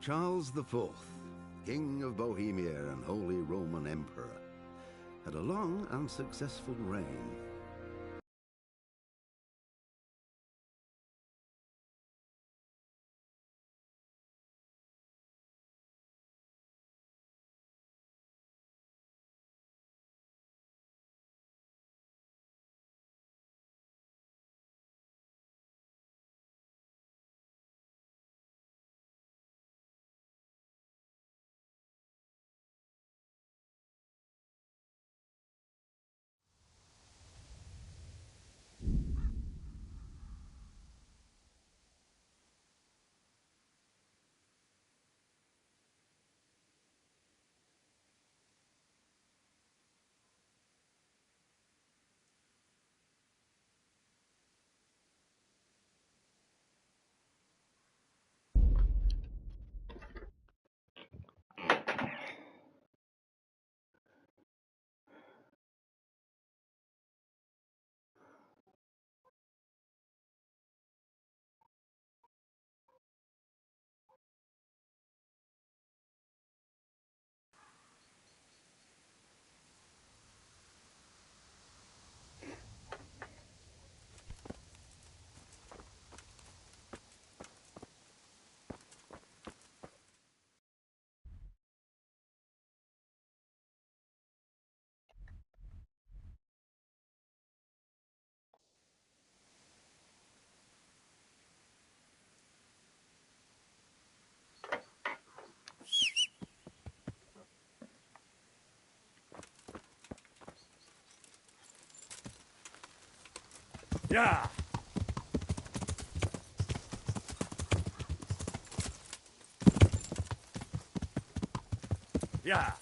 Charles IV, King of Bohemia and Holy Roman Emperor, had a long and successful reign. Yeah! Yeah!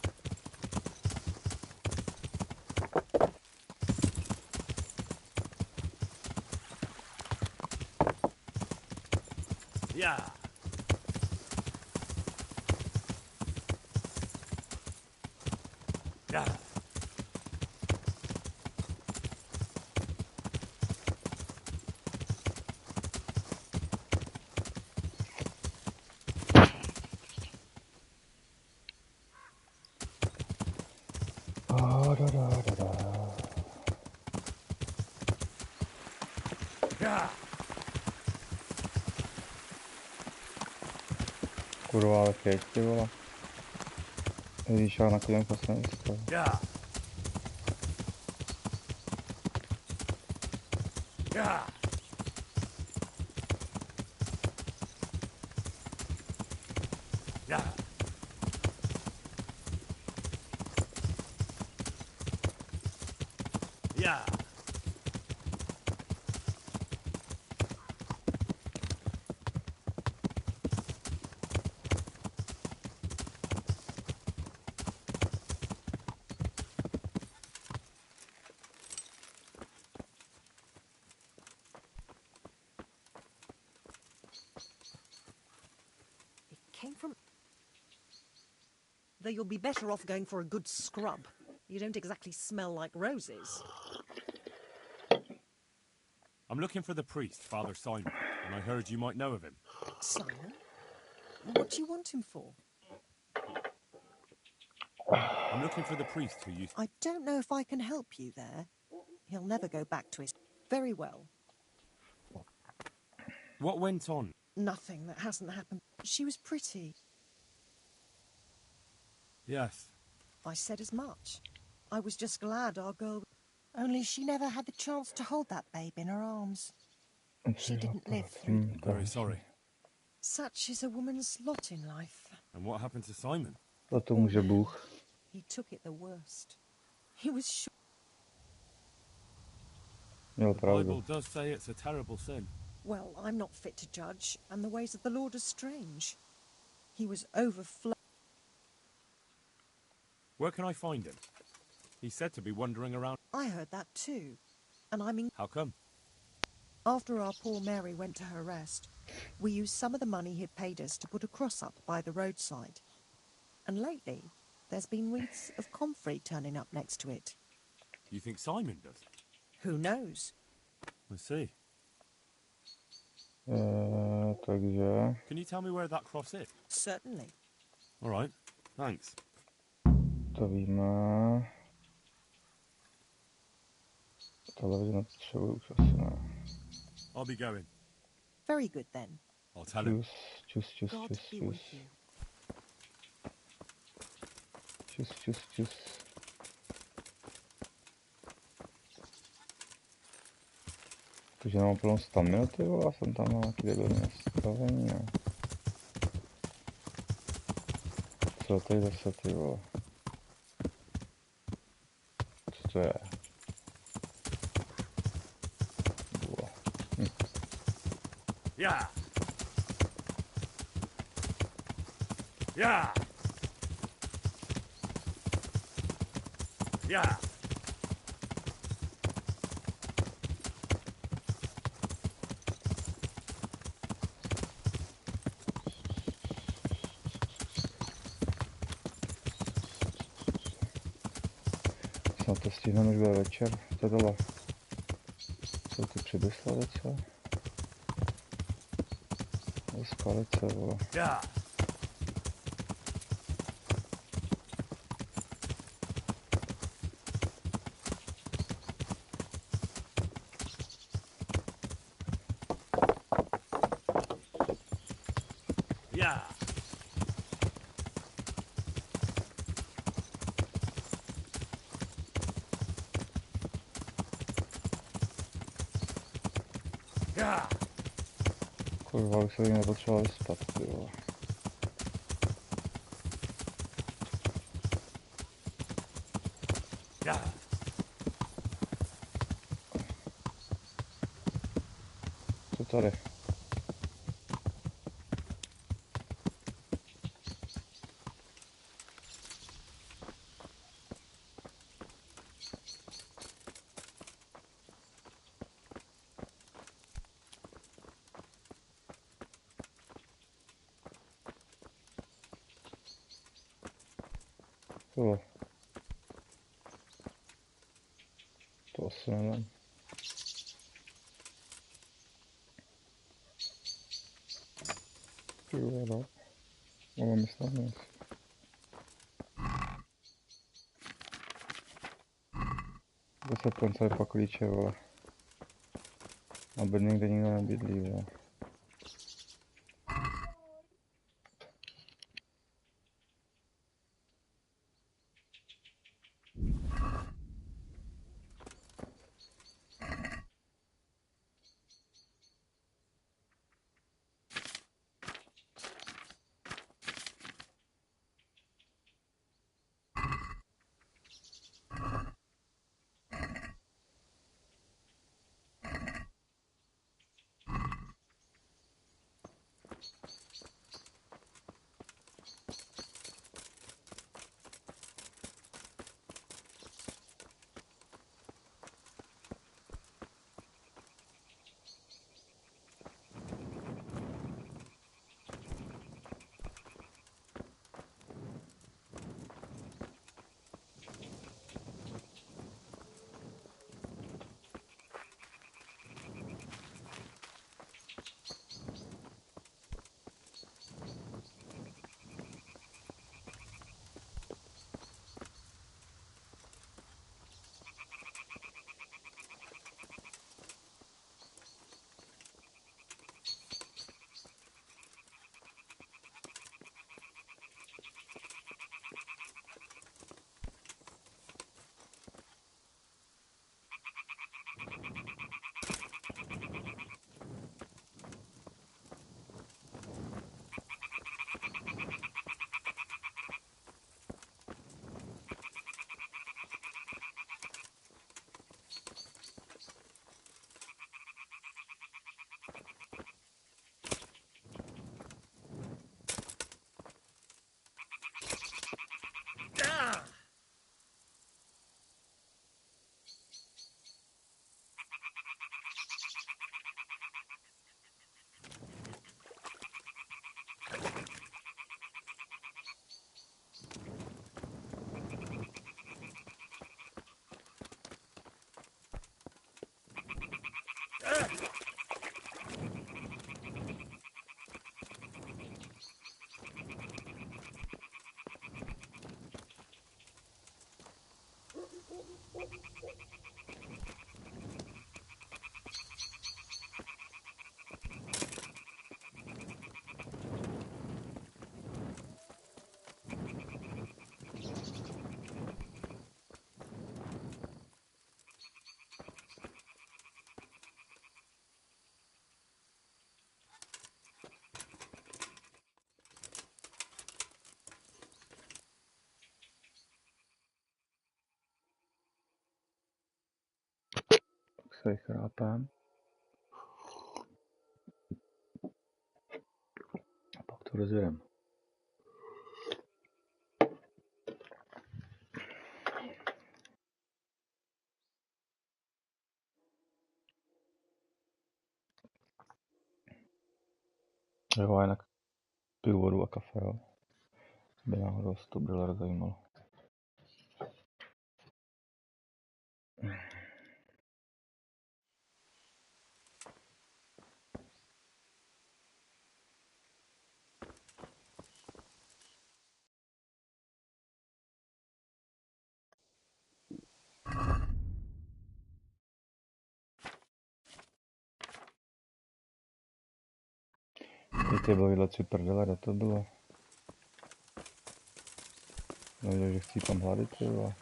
Yeah! Yeah! Yeah! Kurva, ale keď ty vole. Ježíš, ale nakonec jsem jistil. Yeah! Yeah! Yeah! Yeah! Came from... Though you'll be better off going for a good scrub. You don't exactly smell like roses. I'm looking for the priest, Father Simon, and I heard you might know of him. Simon? What do you want him for? I'm looking for the priest who used... I don't know if I can help you there. He'll never go back to his... Very well. What went on? Nothing that hasn't happened. She was pretty. Yes. I said as much. I was just glad our girl... Only she never had the chance to hold that babe in her arms. She didn't live through... Very sorry. Such is a woman's lot in life. And what happened to Simon? To může Bůh. He took it the worst. He was sure... Měl The pravdu. Bible does say it's a terrible sin. Well, I'm not fit to judge, and the ways of the Lord are strange. He was overflowed. Where can I find him? He's said to be wandering around. I heard that too. And I mean, How come? after our poor Mary went to her rest, we used some of the money he'd paid us to put a cross up by the roadside. And lately, there's been wreaths of comfrey turning up next to it. You think Simon does? Who knows? I see. Takže... Can you tell me where that cross is? Certainly. All right, thanks. To víme. Televize nepotřebuju už asi ne. I'll be going. Very good then. I'll tell him. God be with you. Čus. Takže mám plnou staminu, ty vole, já jsem tam na nějaký debilní nastavení, ne? Co to je zase, ty vole? Co to je? Yeah. Yeah. Yeah. Snad to stihneme, už bude večer. To je dole. Jsou ty přibyslavice? Skalice, vole. Yeah. Yeah. Yeah. Kurva, už se jim nepotřeboval vyspat, ty vole. Yeah. Co tady? Co? To asi nevím. Ty vole, no. Mohla myslet nic. Zase poncaj pa klíče, vole. Aby někde nikdo nebydlí, vole. se vychrápem. A pak to rozjedeme. Jo, a jinak piju vodu a kafe, jo. By náhodou se to brýle zajímalo. Ty bojíhle 3 prdele, kde to bylo? Nevěděl, že chci tam hladit, ty vole.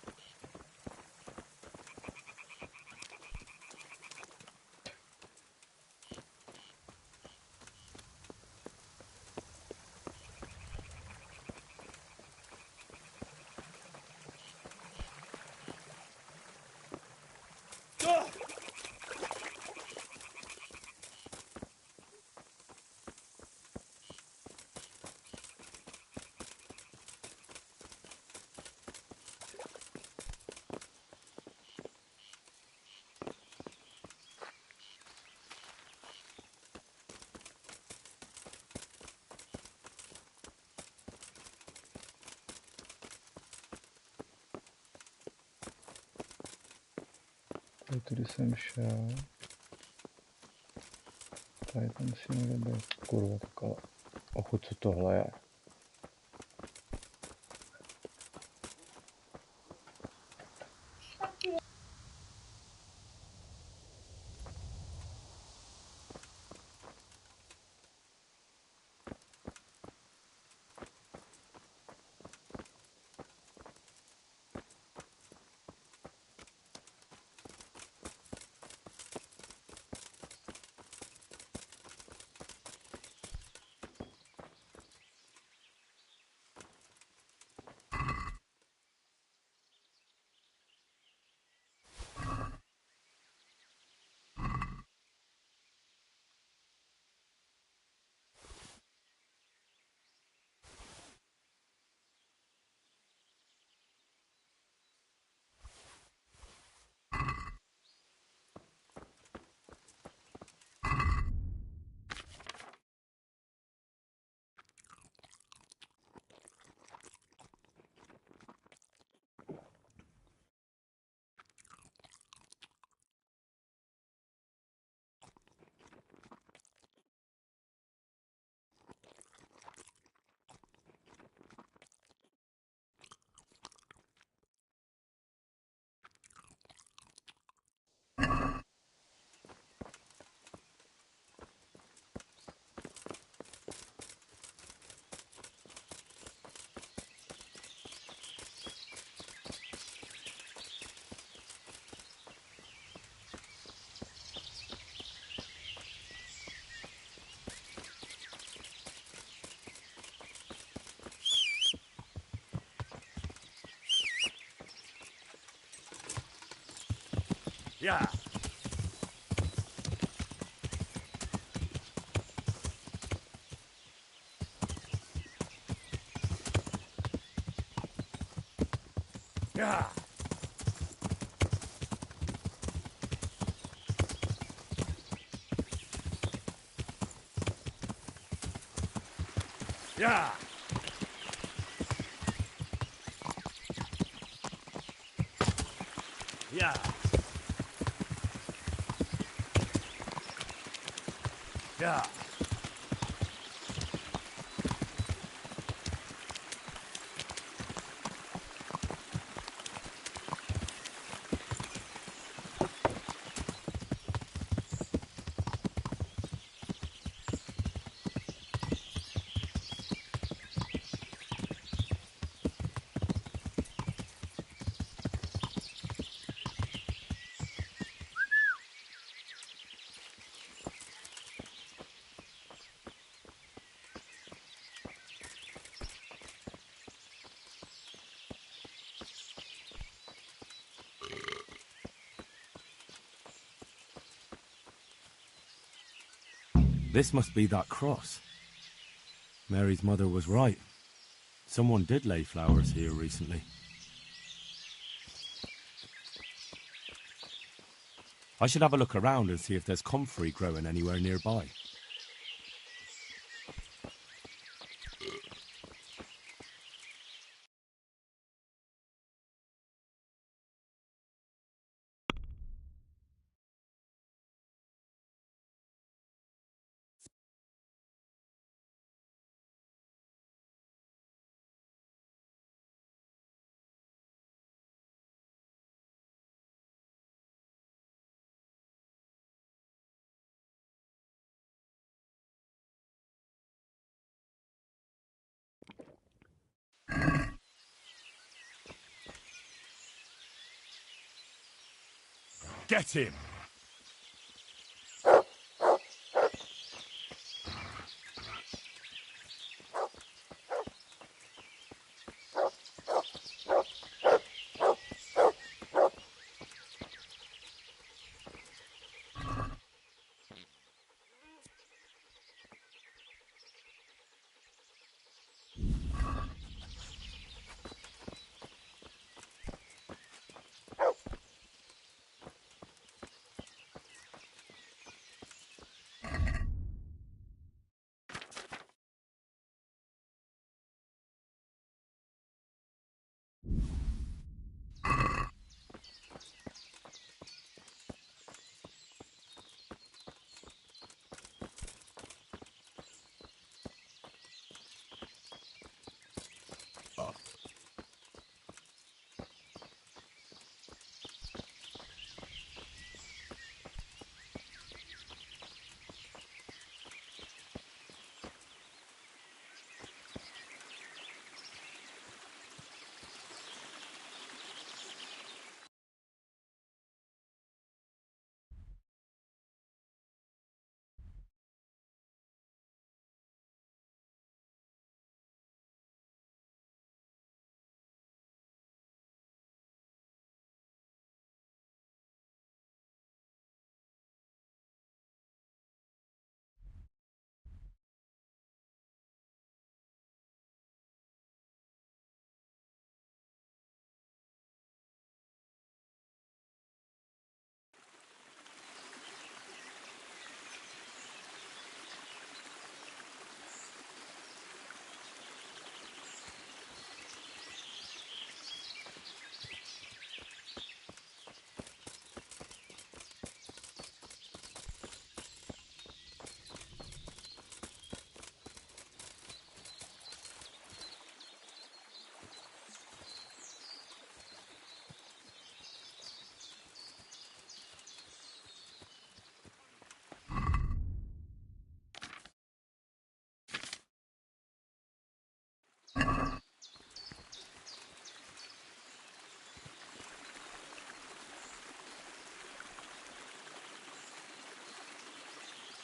Tudy jsem šel. Tady to musí někde být. Kurva, taková ochuť, co tohle je. Yeah. Yeah. Yeah. Yeah. Yeah. This must be that cross. Mary's mother was right. Someone did lay flowers here recently. I should have a look around and see if there's comfrey growing anywhere nearby. Get him!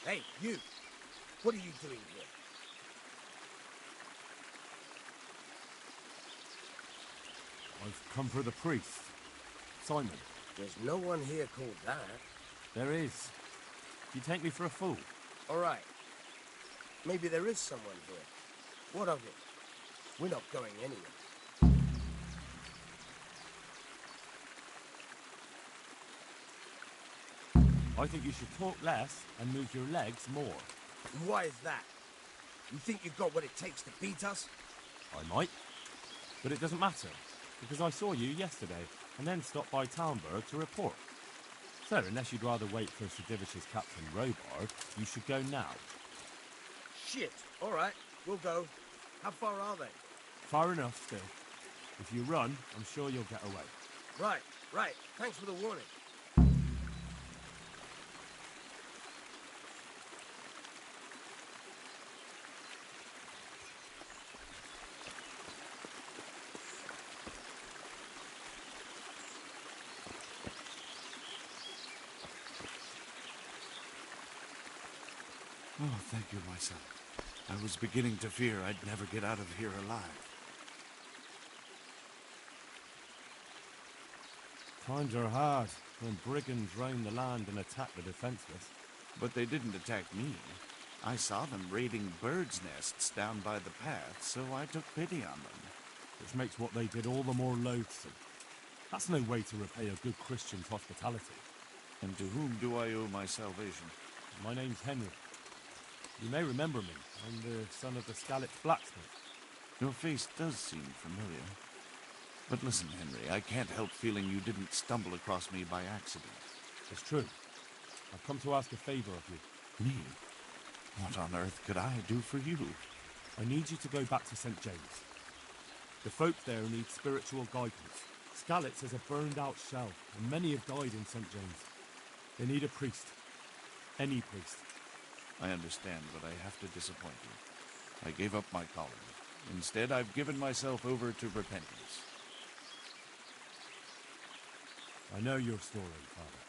Hey, you! What are you doing here? I've come for the priest. Simon. There's no one here called that. There is. You take me for a fool. All right. Maybe there is someone here. What of it? We're not going anywhere. I think you should talk less and move your legs more. And why is that? You think you've got what it takes to beat us? I might. But it doesn't matter, because I saw you yesterday, and then stopped by Talmberg to report. So, unless you'd rather wait for Sir Divish's Captain Robard, you should go now. Shit! All right, we'll go. How far are they? Far enough, still. If you run, I'm sure you'll get away. Right. Thanks for the warning. Oh, thank you, my son. I was beginning to fear I'd never get out of here alive. Times are hard when brigands roam the land and attack the defenseless. But they didn't attack me. I saw them raiding birds' nests down by the path, so I took pity on them. Which makes what they did all the more loathsome. That's no way to repay a good Christian's hospitality. And to whom do I owe my salvation? My name's Henry. You may remember me. I'm the son of the Skalitz blacksmith. Your face does seem familiar. But listen, Henry, I can't help feeling you didn't stumble across me by accident. It's true. I've come to ask a favor of you. Me? What on earth could I do for you? I need you to go back to St. James. The folk there need spiritual guidance. Skalitz is a burned-out shell, and many have died in St. James. They need a priest. Any priest. I understand, but I have to disappoint you. I gave up my calling. Instead, I've given myself over to repentance. I know your story, Father.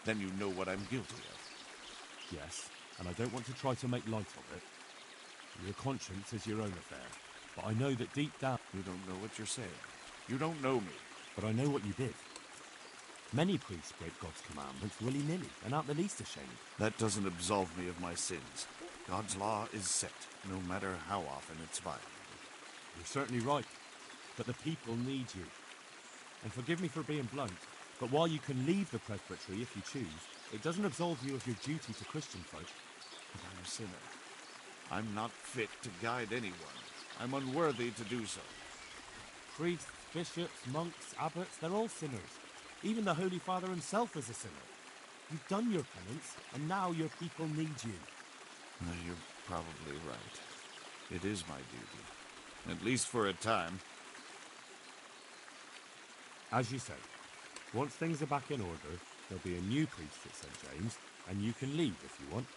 Then you know what I'm guilty of. Yes, and I don't want to try to make light of it. Your conscience is your own affair, but I know that deep down... You don't know what you're saying. You don't know me. But I know what you did. Many priests break God's commandments willy-nilly and aren't the least ashamed. That doesn't absolve me of my sins. God's law is set, no matter how often it's violated. You're certainly right, but the people need you. And forgive me for being blunt, but while you can leave the presbytery if you choose, it doesn't absolve you of your duty to Christian folk. But I'm a sinner. I'm not fit to guide anyone. I'm unworthy to do so. Priests, bishops, monks, abbots, they're all sinners. Even the Holy Father himself is a sinner. You've done your penance, and now your people need you. You're probably right. It is my duty. At least for a time. As you say, once things are back in order, there'll be a new priest at St. James, and you can leave if you want.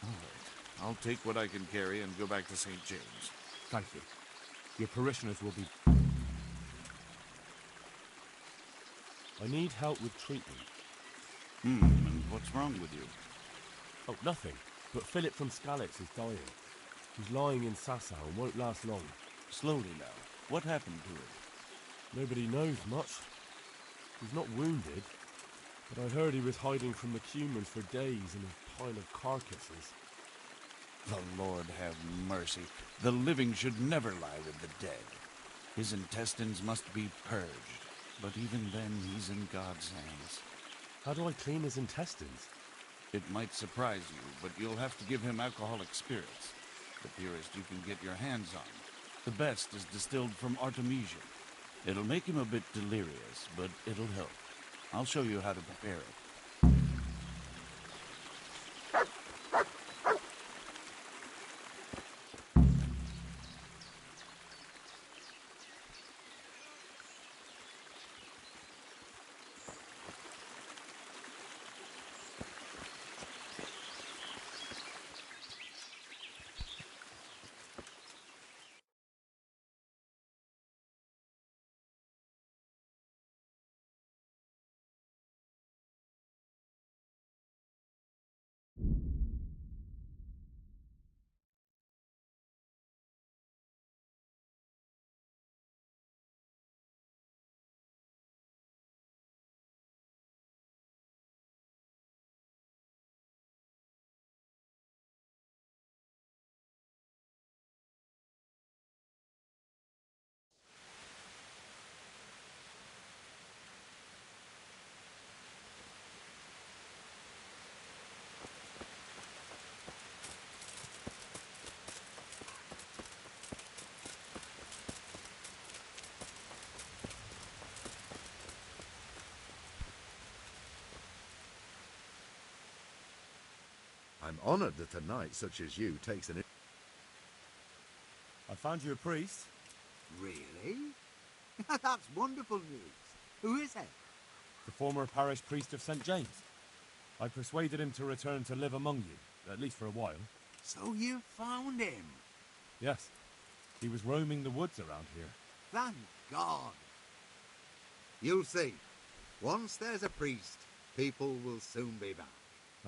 All right. I'll take what I can carry and go back to St. James. Thank you. Your parishioners will be... I need help with treatment. And what's wrong with you? Oh, nothing. But Philip from Skalitz is dying. He's lying in Sasau and won't last long. Slowly now. What happened to him? Nobody knows much. He's not wounded, but I heard he was hiding from the Cumans for days in a pile of carcasses. The Lord have mercy. The living should never lie with the dead. His intestines must be purged, but even then he's in God's hands. How do I clean his intestines? It might surprise you, but you'll have to give him alcoholic spirits. The purest you can get your hands on. The best is distilled from Artemisia. It'll make him a bit delirious, but it'll help. I'll show you how to prepare it. I'm honored that a knight such as you takes an... I found you a priest. Really? That's wonderful news. Who is it? The former parish priest of St. James. I persuaded him to return to live among you, at least for a while. So you found him? Yes. He was roaming the woods around here. Thank God. You'll see. Once there's a priest, people will soon be back.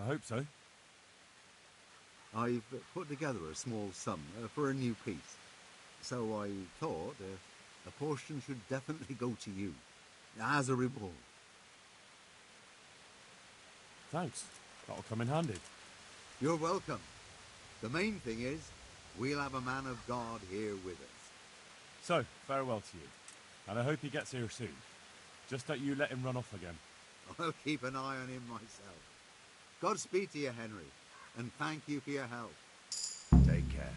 I hope so. I've put together a small sum for a new piece, so I thought a portion should definitely go to you, as a reward. Thanks. That'll come in handy. You're welcome. The main thing is, we'll have a man of God here with us. So, farewell to you. And I hope he gets here soon. Just don't you let him run off again. I'll keep an eye on him myself. Godspeed to you, Henry, and thank you for your help. Take care.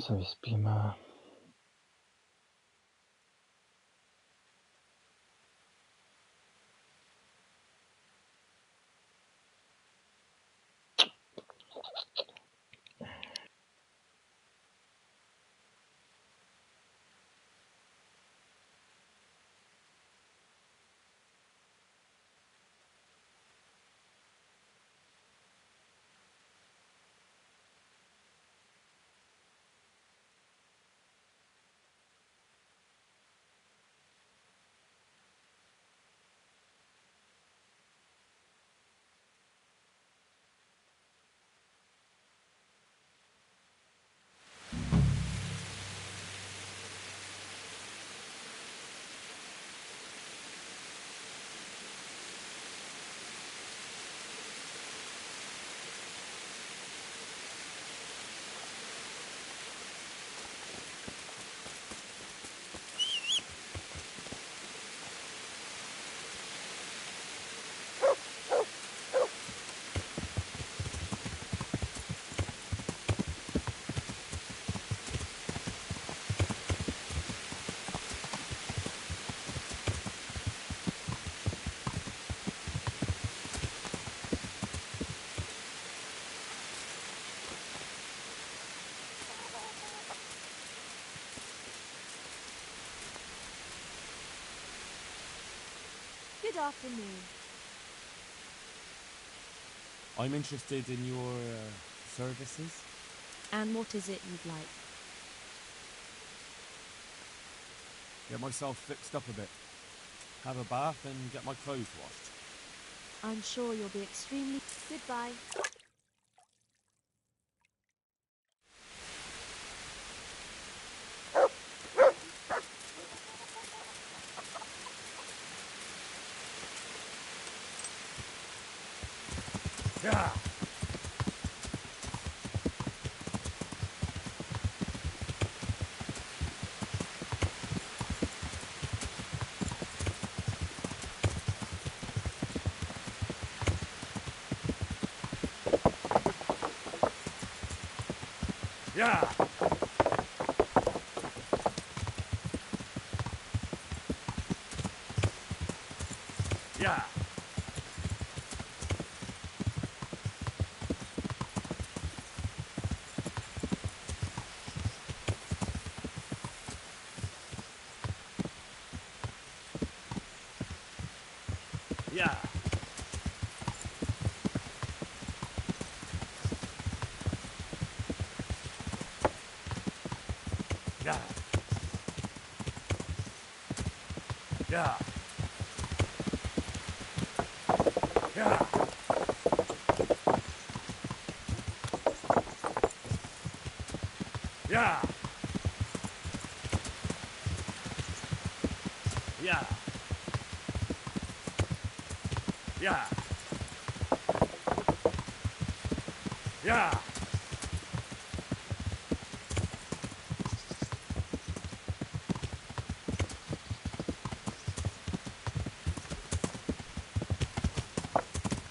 se vyspíme. Good afternoon. I'm interested in your services. And what is it you'd like? Get myself fixed up a bit. Have a bath and get my clothes washed. I'm sure you'll be extremely... Goodbye. Yeah. Yeah. Yeah. Yeah. Yeah. Yeah. Yeah. Yeah. Yeah. Yeah. Yeah.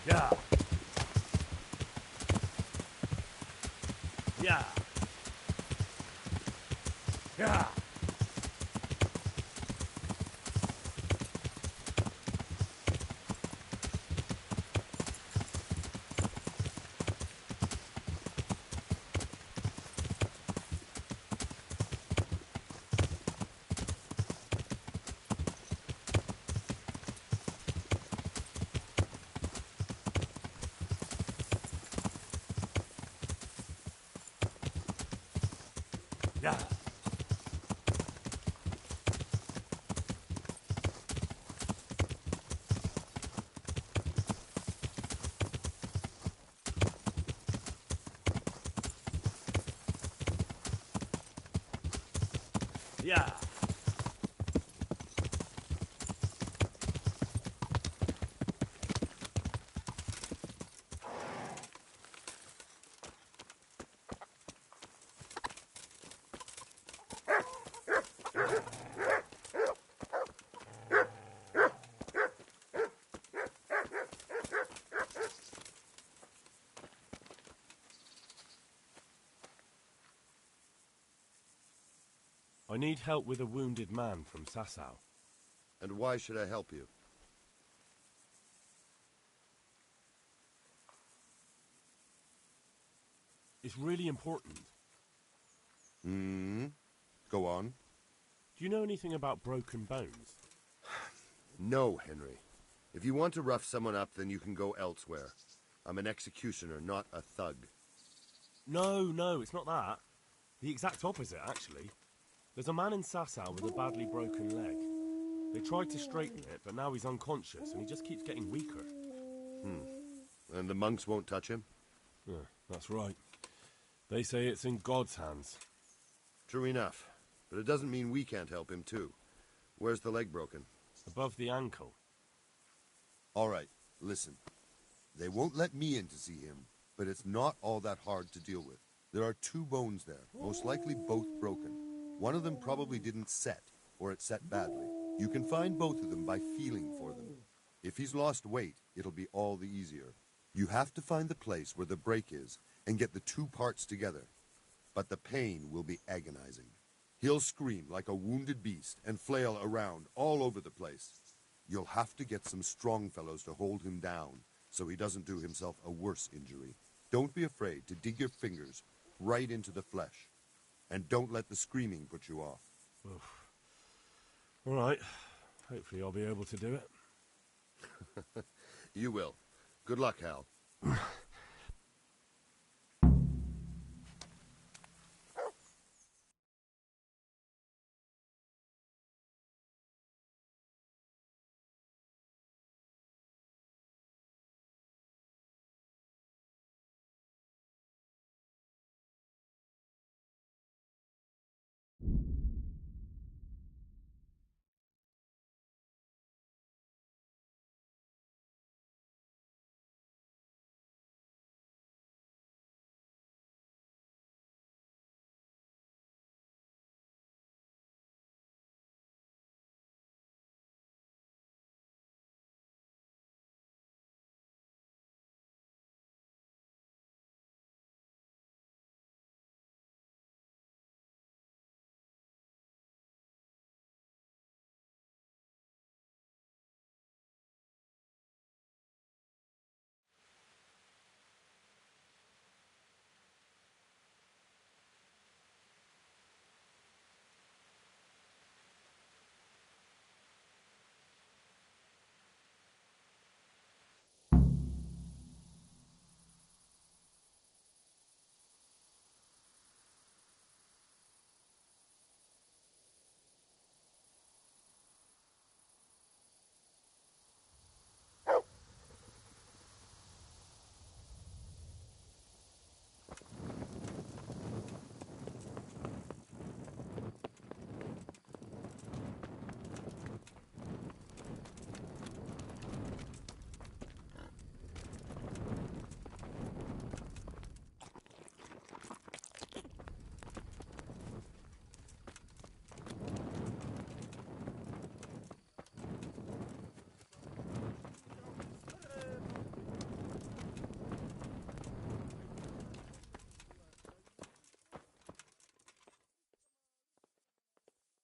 Yeah. Yeah. Yeah. Yeah. Yeah. I need help with a wounded man from Sasau. And why should I help you? It's really important. Go on. Do you know anything about broken bones? No, Henry. If you want to rough someone up, then you can go elsewhere. I'm an executioner, not a thug. No, it's not that. The exact opposite, actually. There's a man in Sasau with a badly broken leg. They tried to straighten it, but now he's unconscious and he just keeps getting weaker. And the monks won't touch him? Yeah, that's right. They say it's in God's hands. True enough. But it doesn't mean we can't help him, too. Where's the leg broken? Above the ankle. All right, listen. They won't let me in to see him, but it's not all that hard to deal with. There are 2 bones there, most likely both broken. One of them probably didn't set, or it set badly. You can find both of them by feeling for them. If he's lost weight, it'll be all the easier. You have to find the place where the break is and get the 2 parts together. But the pain will be agonizing. He'll scream like a wounded beast and flail around all over the place. You'll have to get some strong fellows to hold him down so he doesn't do himself a worse injury. Don't be afraid to dig your fingers right into the flesh. And don't let the screaming put you off. All right. Hopefully I'll be able to do it. You will. Good luck, Hal.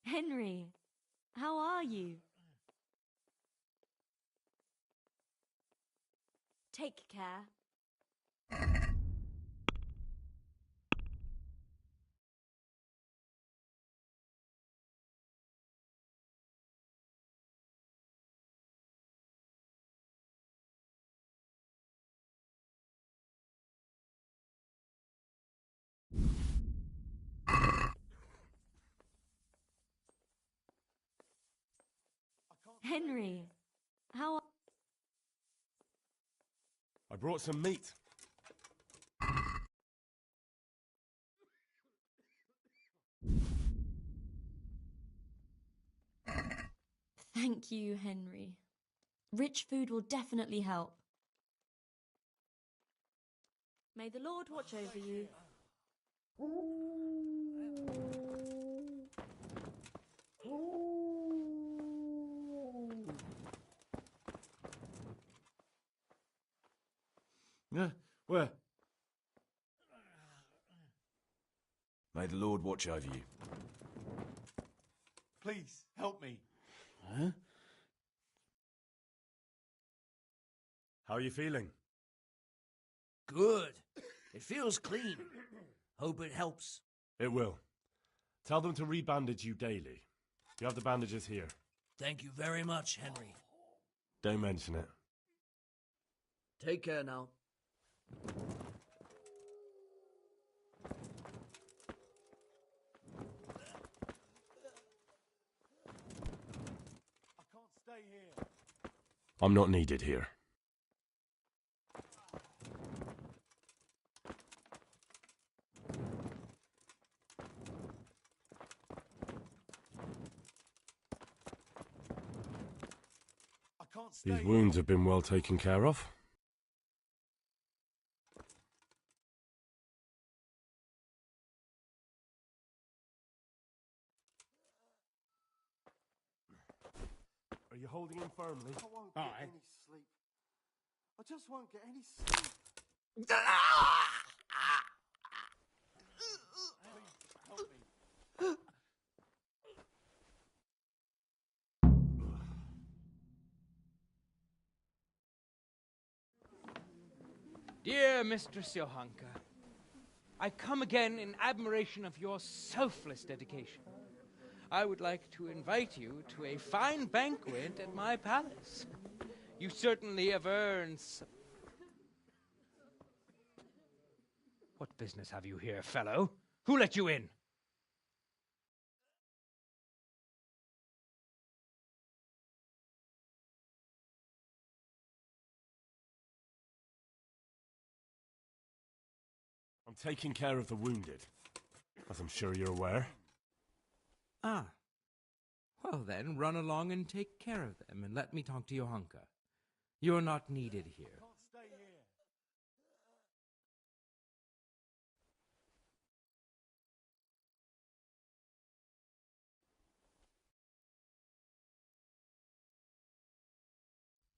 Henry, how are you? Take care. Henry, how are... I brought some meat. Thank you, Henry. Rich food will definitely help. May the Lord watch over you. Yeah, where? May the Lord watch over you. Please, help me. Huh? How are you feeling? Good. It feels clean. Hope it helps. It will. Tell them to rebandage you daily. You have the bandages here. Thank you very much, Henry. Don't mention it. Take care now. I can't stay here. I'm not needed here. These wounds have been well taken care of. Are you holding him firmly? I won't get any sleep. I just won't get any sleep. Help me. Dear Mistress Johanka, I come again in admiration of your selfless dedication. I would like to invite you to a fine banquet at my palace. You certainly have earned What business have you here, fellow? Who let you in? I'm taking care of the wounded, as I'm sure you're aware. Ah. Well then, run along and take care of them, and let me talk to Johanka. You're not needed here.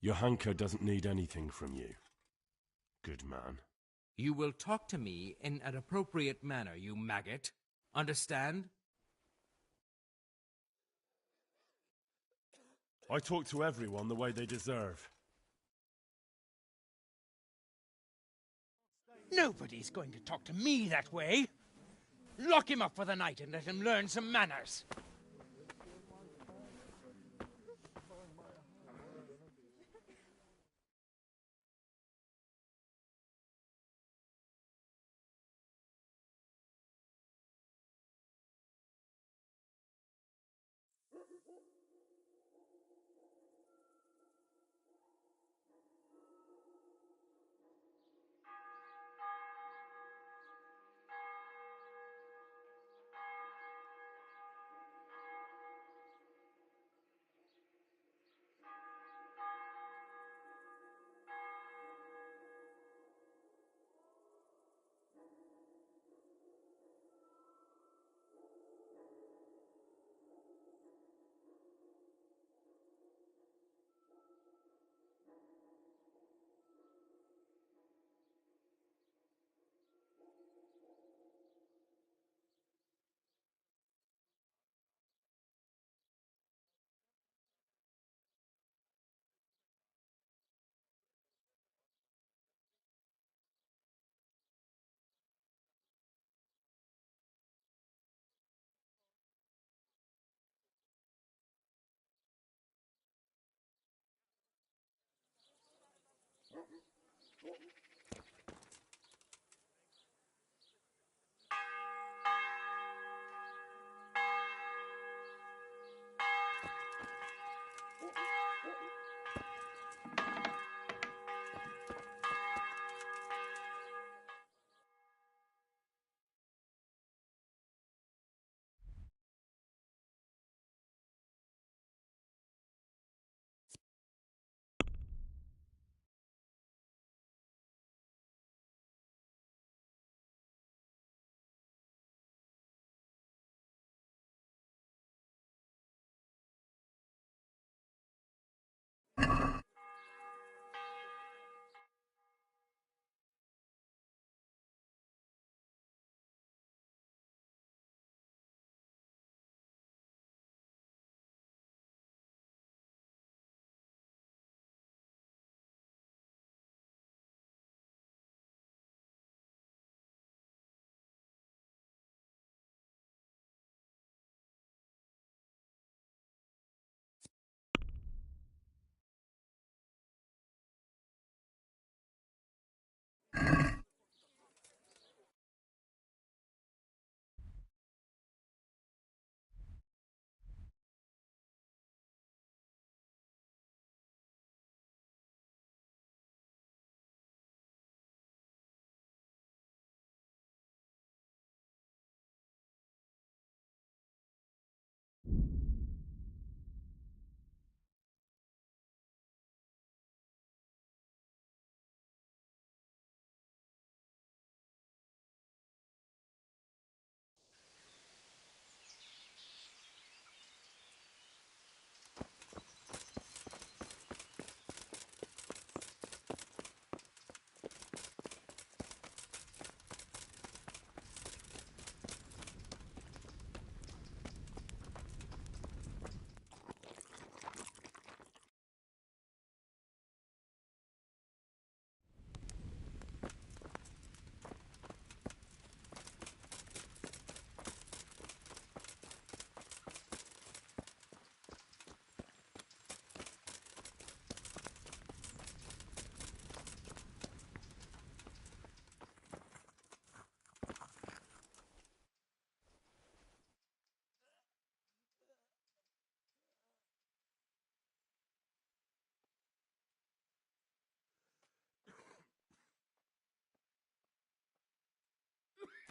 Johanka doesn't need anything from you. Good man. You will talk to me in an appropriate manner, you maggot. Understand? I talk to everyone the way they deserve. Nobody's going to talk to me that way. Lock him up for the night and let him learn some manners.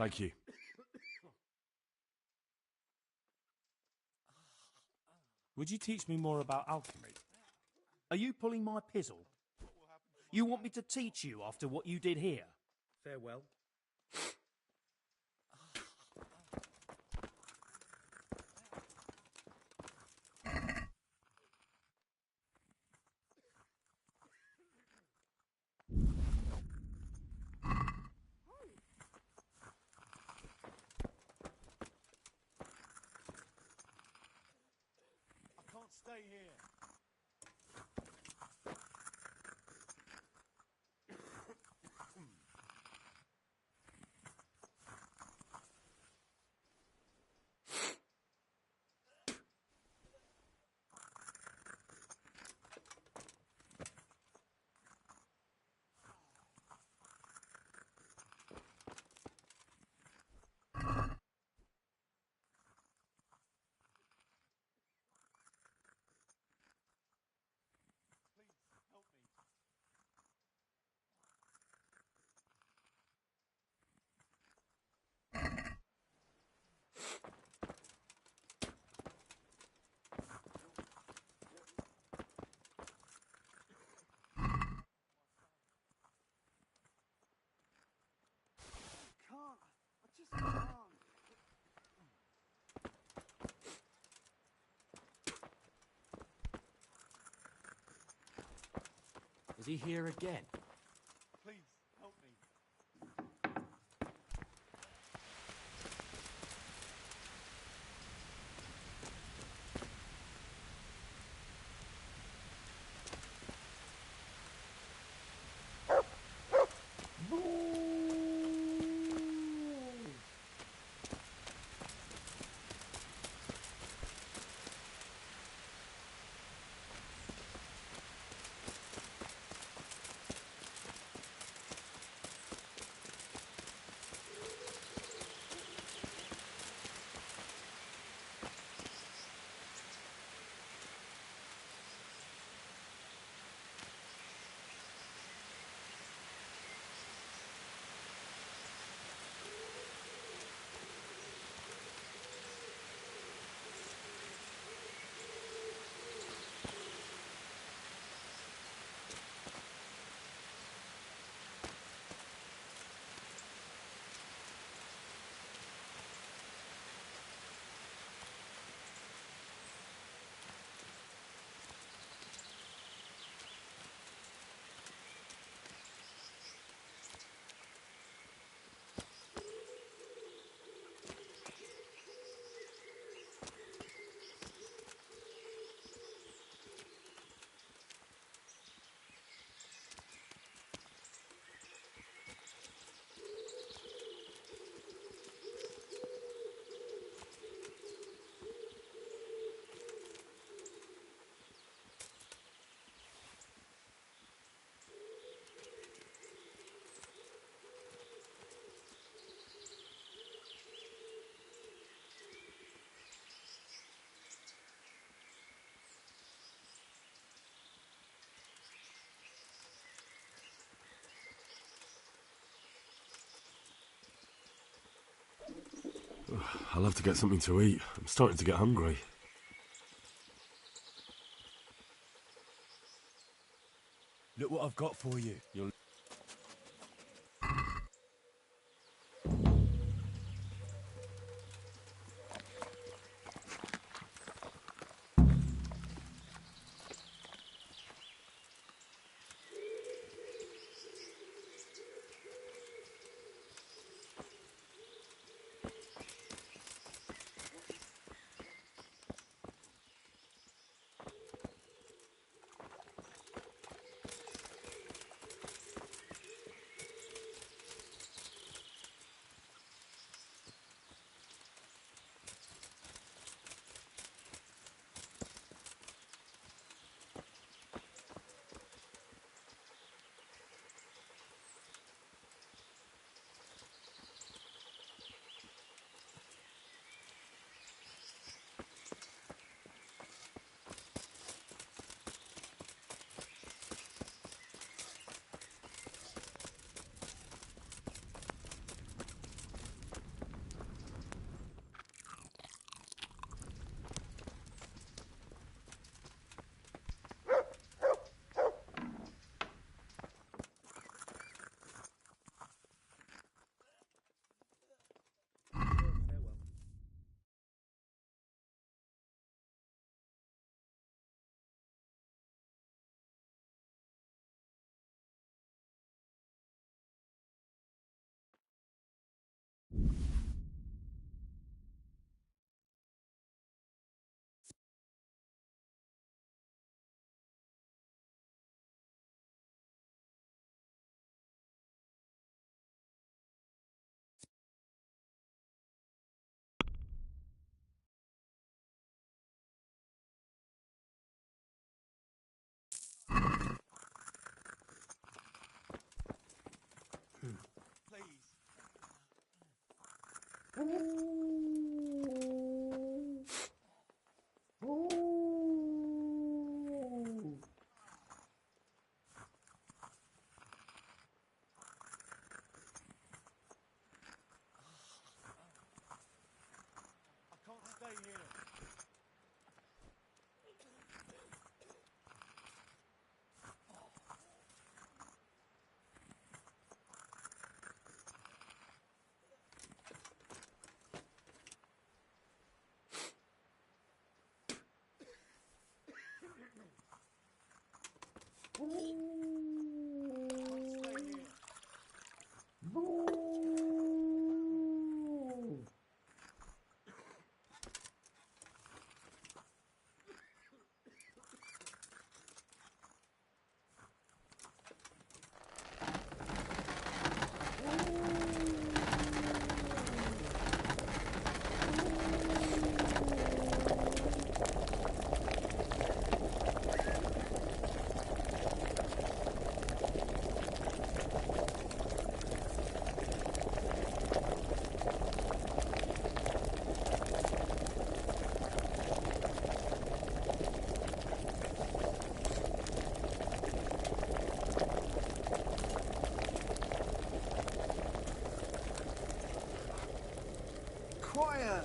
Thank you. Would you teach me more about alchemy? Are you pulling my pizzle? You want me to teach you after what you did here? Farewell. I can't stay here. I just can't. Is he here again? Please, help me. I'll have to get something to eat. I'm starting to get hungry. Look what I've got for you. Quiet!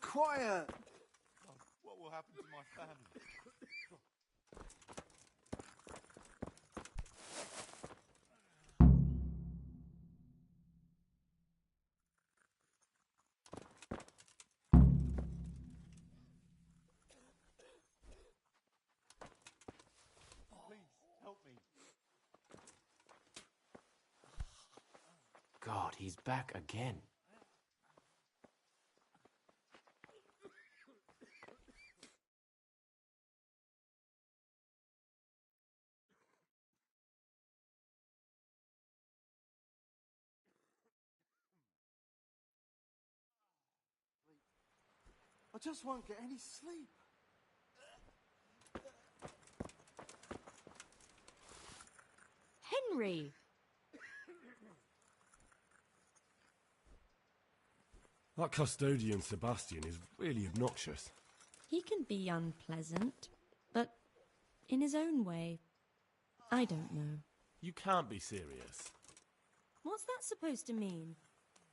Quiet! What will happen to my family? Please, help me. God, he's back again. I just won't get any sleep. Henry! That custodian Sebastian is really obnoxious. He can be unpleasant, but in his own way. I don't know. You can't be serious. What's that supposed to mean?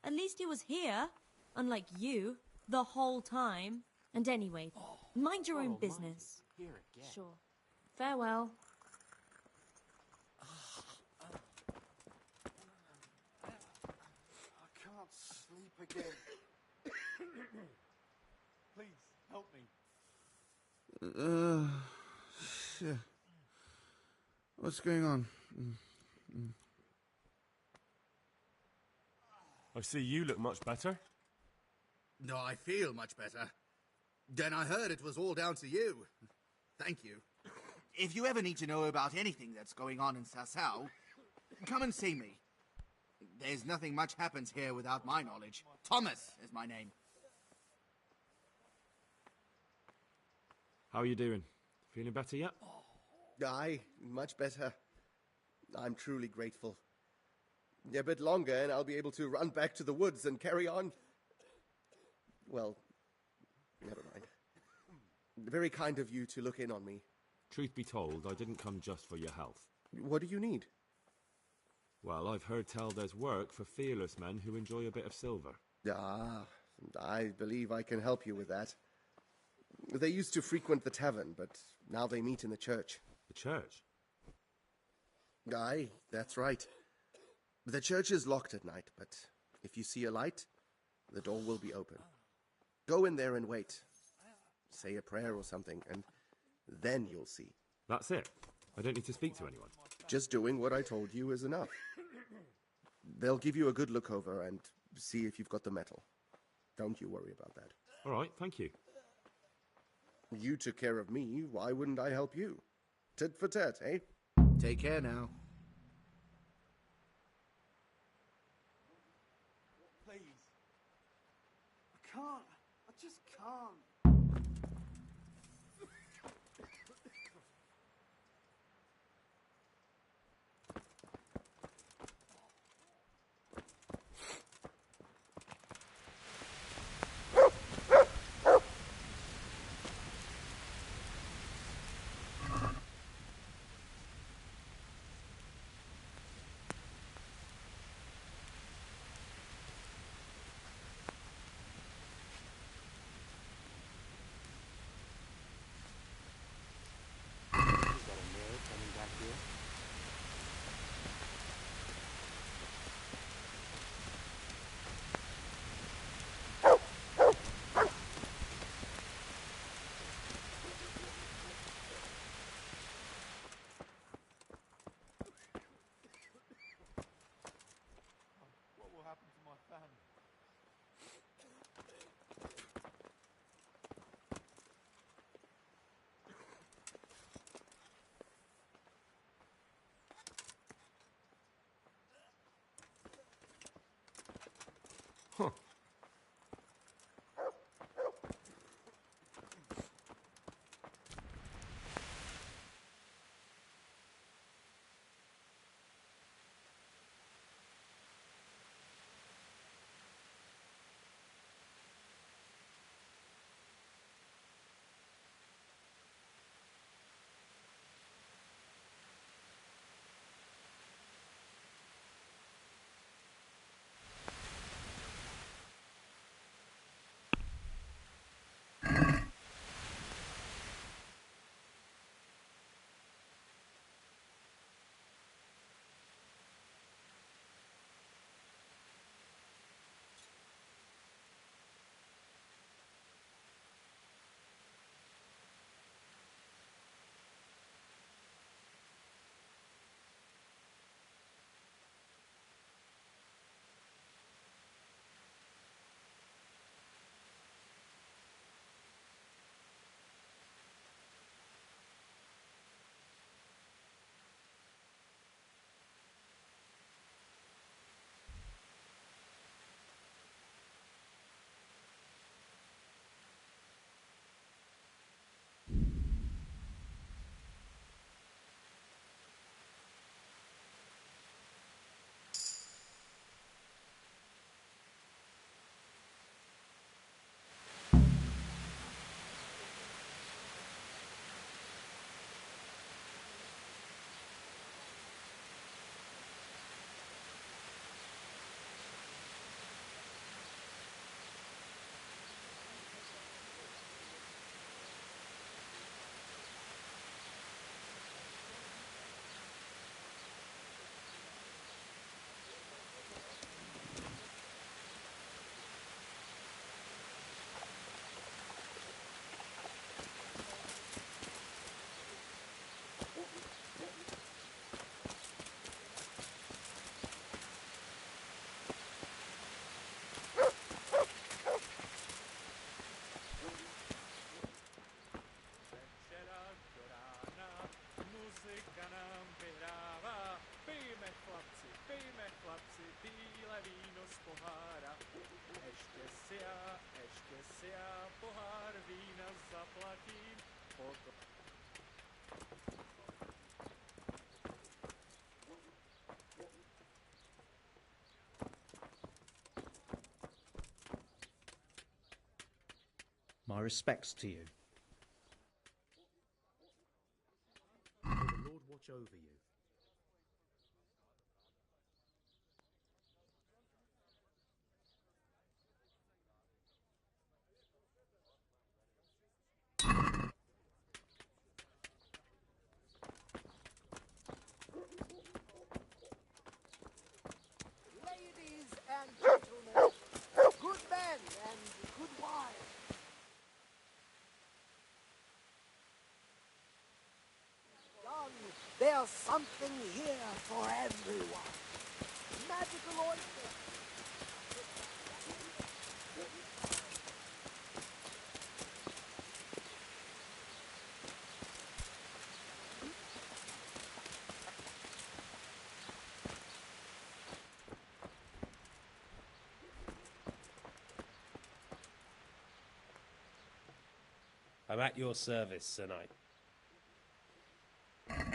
At least he was here, unlike you, the whole time. And anyway, mind your own business. Here again. Sure. Farewell. I can't sleep again. Please, help me. Shit. What's going on? I see you look much better. No, I feel much better. Then I heard it was all down to you. Thank you. If you ever need to know about anything that's going on in Sasau, come and see me. There's nothing much happens here without my knowledge. Thomas is my name. How are you doing? Feeling better yet? Aye, much better. I'm truly grateful. A bit longer and I'll be able to run back to the woods and carry on. Well, never mind. Very kind of you to look in on me. Truth be told, I didn't come just for your health. What do you need? Well, I've heard tell there's work for fearless men who enjoy a bit of silver. Ah, I believe I can help you with that. They used to frequent the tavern, but now they meet in the church. The church? Aye, that's right. The church is locked at night, but if you see a light, the door will be open. Go in there and wait. Say a prayer or something, and then you'll see. That's it? I don't need to speak to anyone? Just doing what I told you is enough. They'll give you a good look over and see if you've got the metal. Don't you worry about that. All right, thank you. You took care of me, why wouldn't I help you? Tit for tat, eh? Take care now. Please. I can't. I just can't. My respects to you. May the Lord watch over you. Ladies and gentlemen, good men and good wives. Young, there's something here for everyone. Magical oyster. I'm at your service, Sir Knight. Farewell.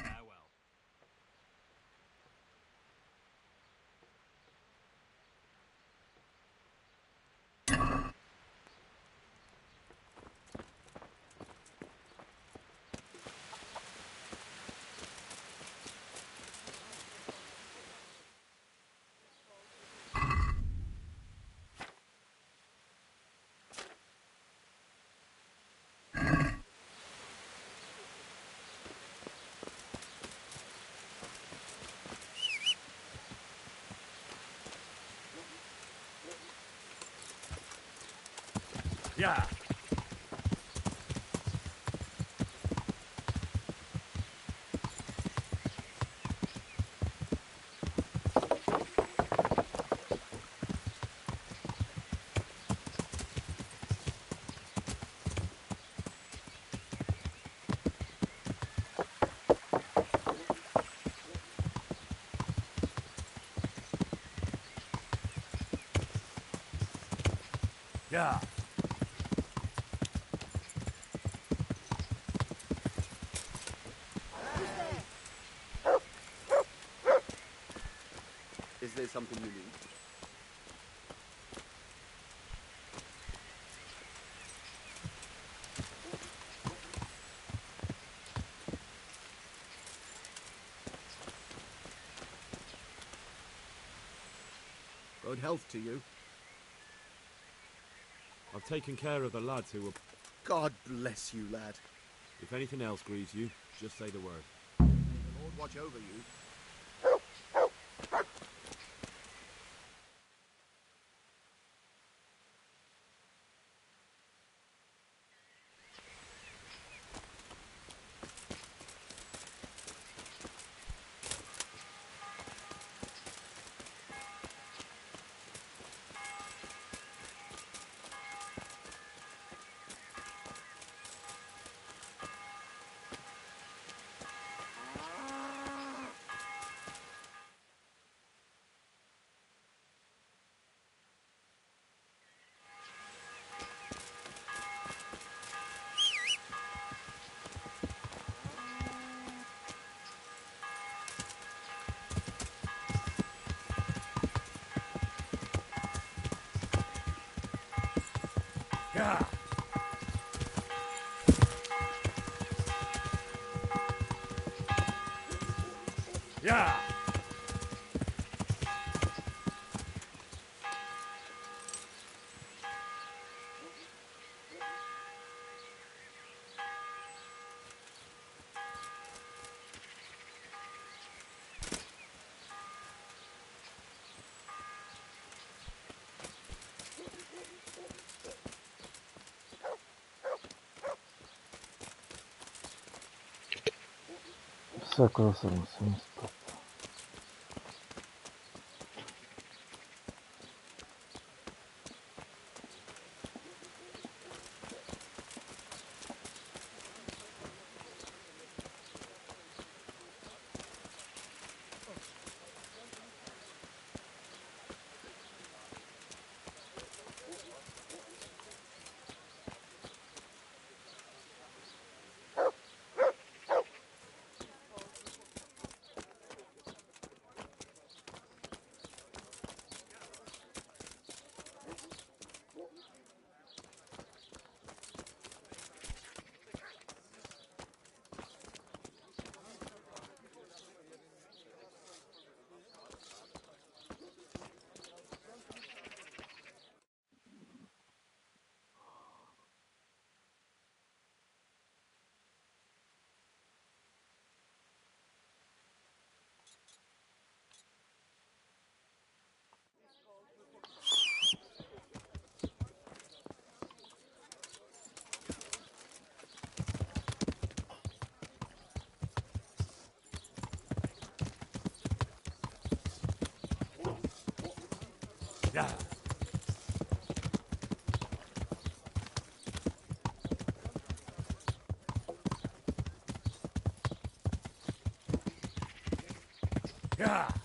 Yeah. Yeah. Is there something you need? Good health to you. I've taken care of the lads who were... God bless you, lad. If anything else grieves you, just say the word. May the Lord watch over you. Yeah. Yeah. Skoro se musím spát. Yeah. Yeah.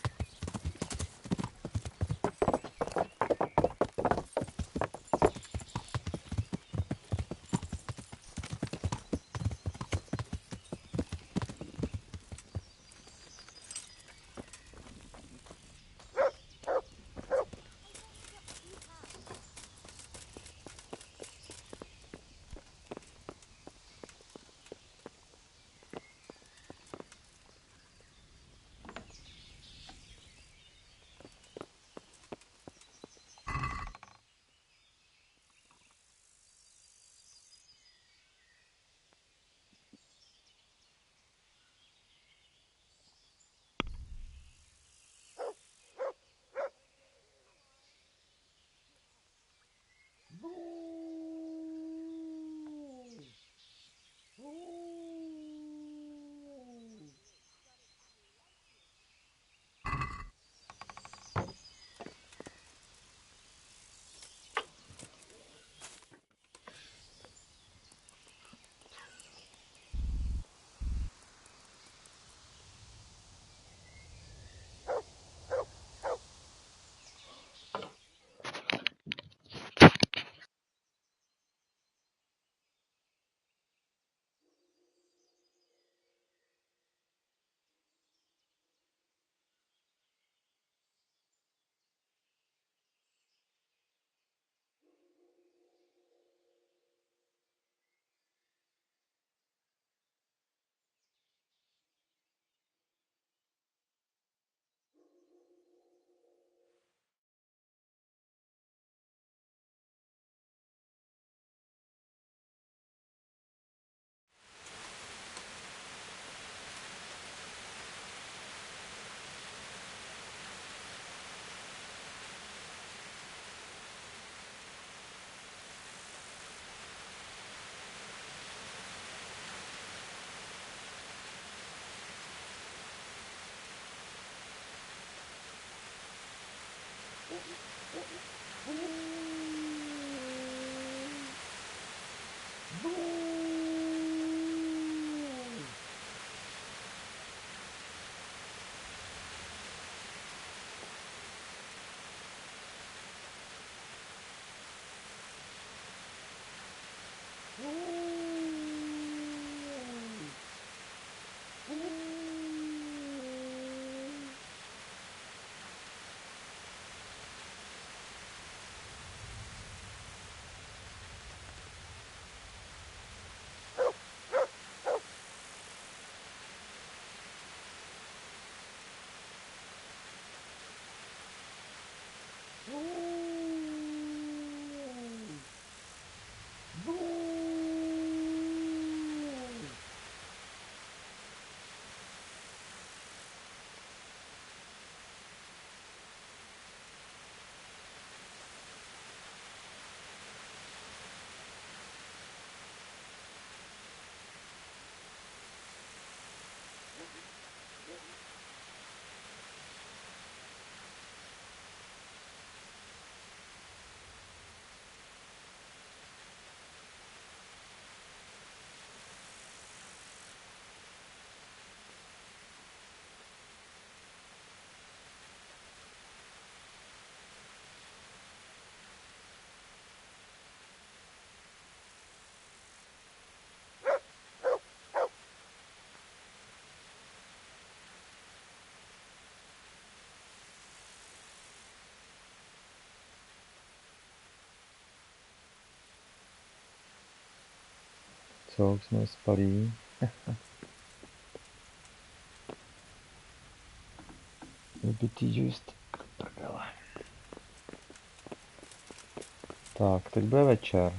Co, už jsme spalí? Vybitý joystick, prdele. Tak, teď bude večer.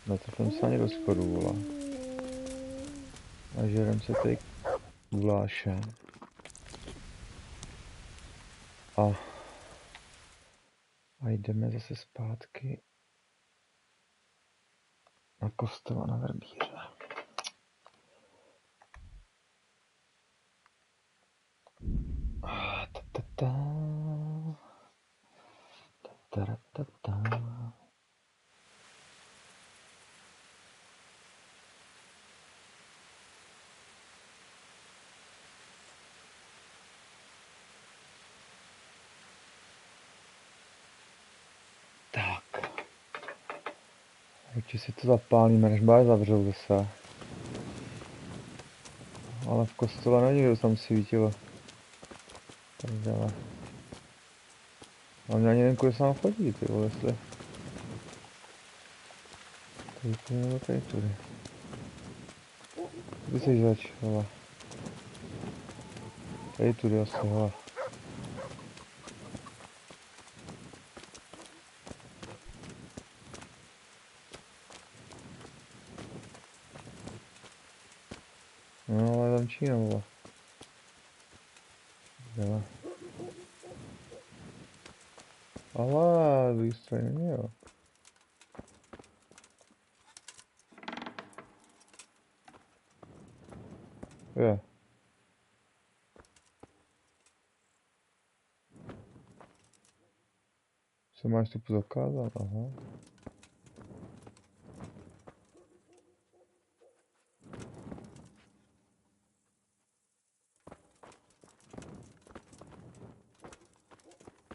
Netrefím se ani do schodů, vole. A žerem se tady guláše. A jdeme zase zpátky na kostel a na verbíře. Taratata. Tak. Radši si to zapálíme, než báj zavřou zase. Ale v kostele není, kdo tam svítilo. Prdele. Ale mě ani nevím, kudy se nám chodí, ty vole, jestli... Tady nebo tady tudy. Kde jsi zač, hele. Tady tudy asi, hele. No, ale tam Čína, vole. Hele. Ale, druhý straně není, jo. Je. Se máš tu zakázat, aha.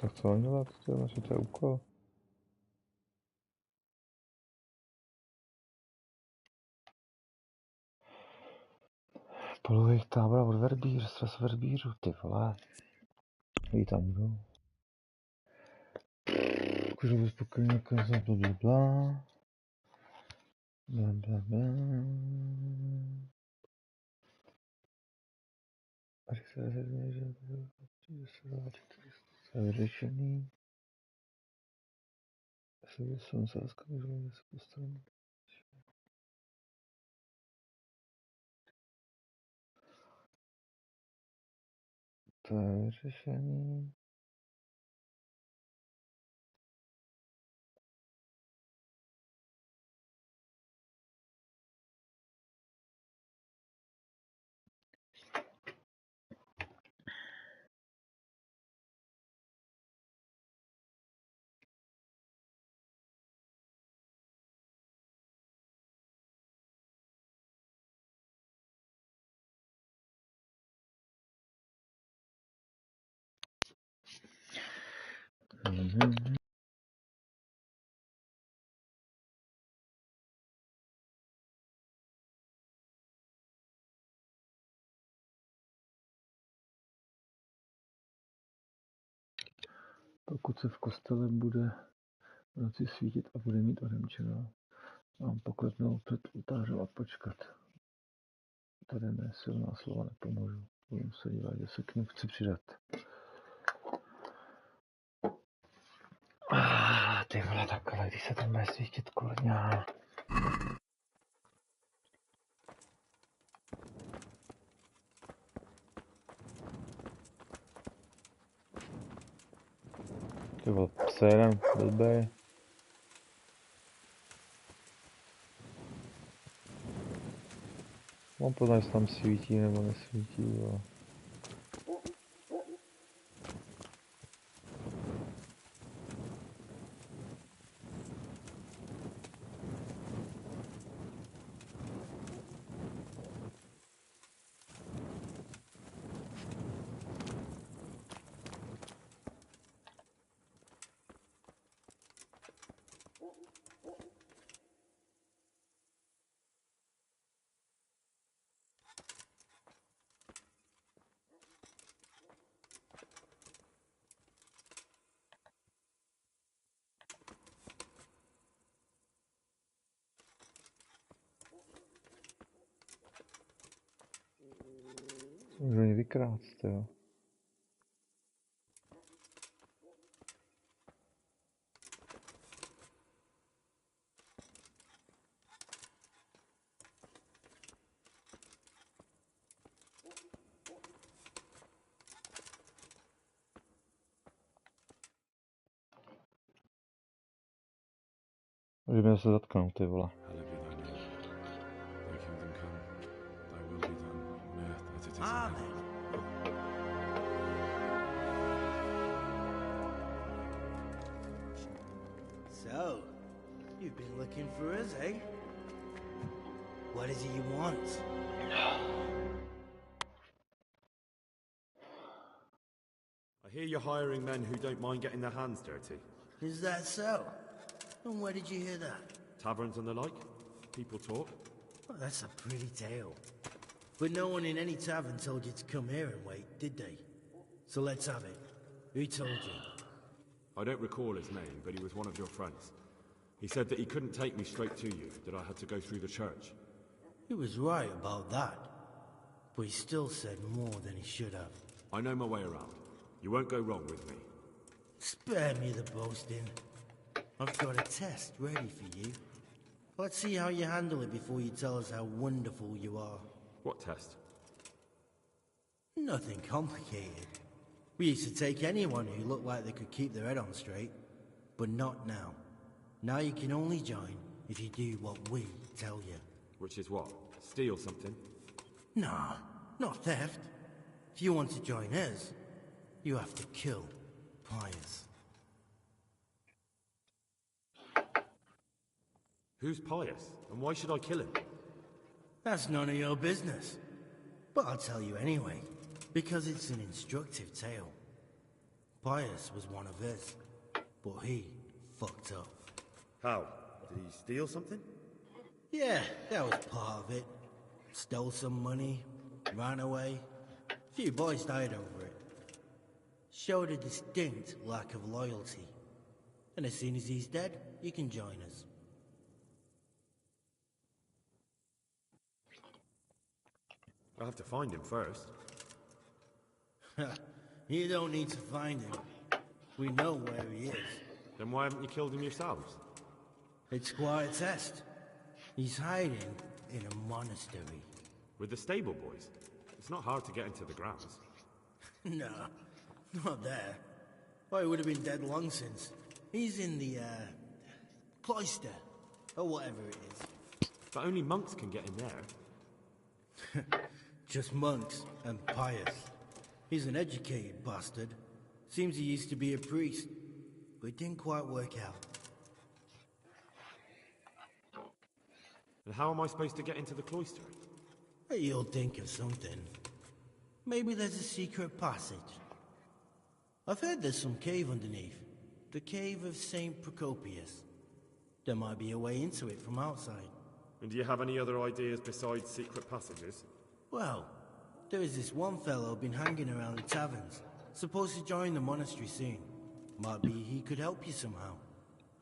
Tak co on dělá? To je úkol. Polových tábora od Verbíř, sraz Verbířů, ty vole. Jí tam budou. Kužu spokojeně, kaza, blablabla. Blablabla. A když se rozhodne, že to je vyřešený. Jsem sázka, že se postavím. To je vyřešený. Pokud se v kostele bude v noci svítit a bude mít odemčeno, mám poklepnout před oltářem a počkat. Tady mé silná slova nepomůžu. Budím se dívat, že se k ním chci přidat. Ty vole, takhle, když se tam bude svítit kurňa. Ty vole, pse jeden, blbej. Mám poznat, jestli tam svítí nebo nesvítí, jo. Můžu ani vykrást, jo. Že mě se zatknout, ty vole. So, you've been looking for us, eh? What is it you want? I hear you're hiring men who don't mind getting their hands dirty. Is that so? And where did you hear that? Taverns and the like. People talk. Well, that's a pretty tale. But no one in any tavern told you to come here and wait, did they? So let's have it. Who told you? I don't recall his name, but he was one of your friends. He said that he couldn't take me straight to you, that I had to go through the church. He was right about that. But he still said more than he should have. I know my way around. You won't go wrong with me. Spare me the boasting. I've got a test ready for you. Let's see how you handle it before you tell us how wonderful you are. What test? Nothing complicated. We used to take anyone who looked like they could keep their head on straight. But not now. Now you can only join if you do what we tell you. Which is what? Steal something? Nah, not theft. If you want to join us, you have to kill Pius. Who's Pius, and why should I kill him? That's none of your business. But I'll tell you anyway, because it's an instructive tale. Pius was one of us, but he fucked up. How? Did he steal something? Yeah, that was part of it. Stole some money, ran away. A few boys died over it. Showed a distinct lack of loyalty. And as soon as he's dead, you can join us. I'll have to find him first. You don't need to find him. We know where he is. Then why haven't you killed him yourselves? It's quite a test. He's hiding in a monastery. With the stable boys? It's not hard to get into the grounds. No, not there. Well, he would have been dead long since. He's in the, cloister, or whatever it is. But only monks can get in there. Just monks and Pius. He's an educated bastard. Seems he used to be a priest, but it didn't quite work out. And how am I supposed to get into the cloister? You'll think of something. Maybe there's a secret passage. I've heard there's some cave underneath. The cave of St. Procopius. There might be a way into it from outside. And do you have any other ideas besides secret passages? Well, there is this one fellow been hanging around the taverns. Supposed to join the monastery soon. Might be he could help you somehow.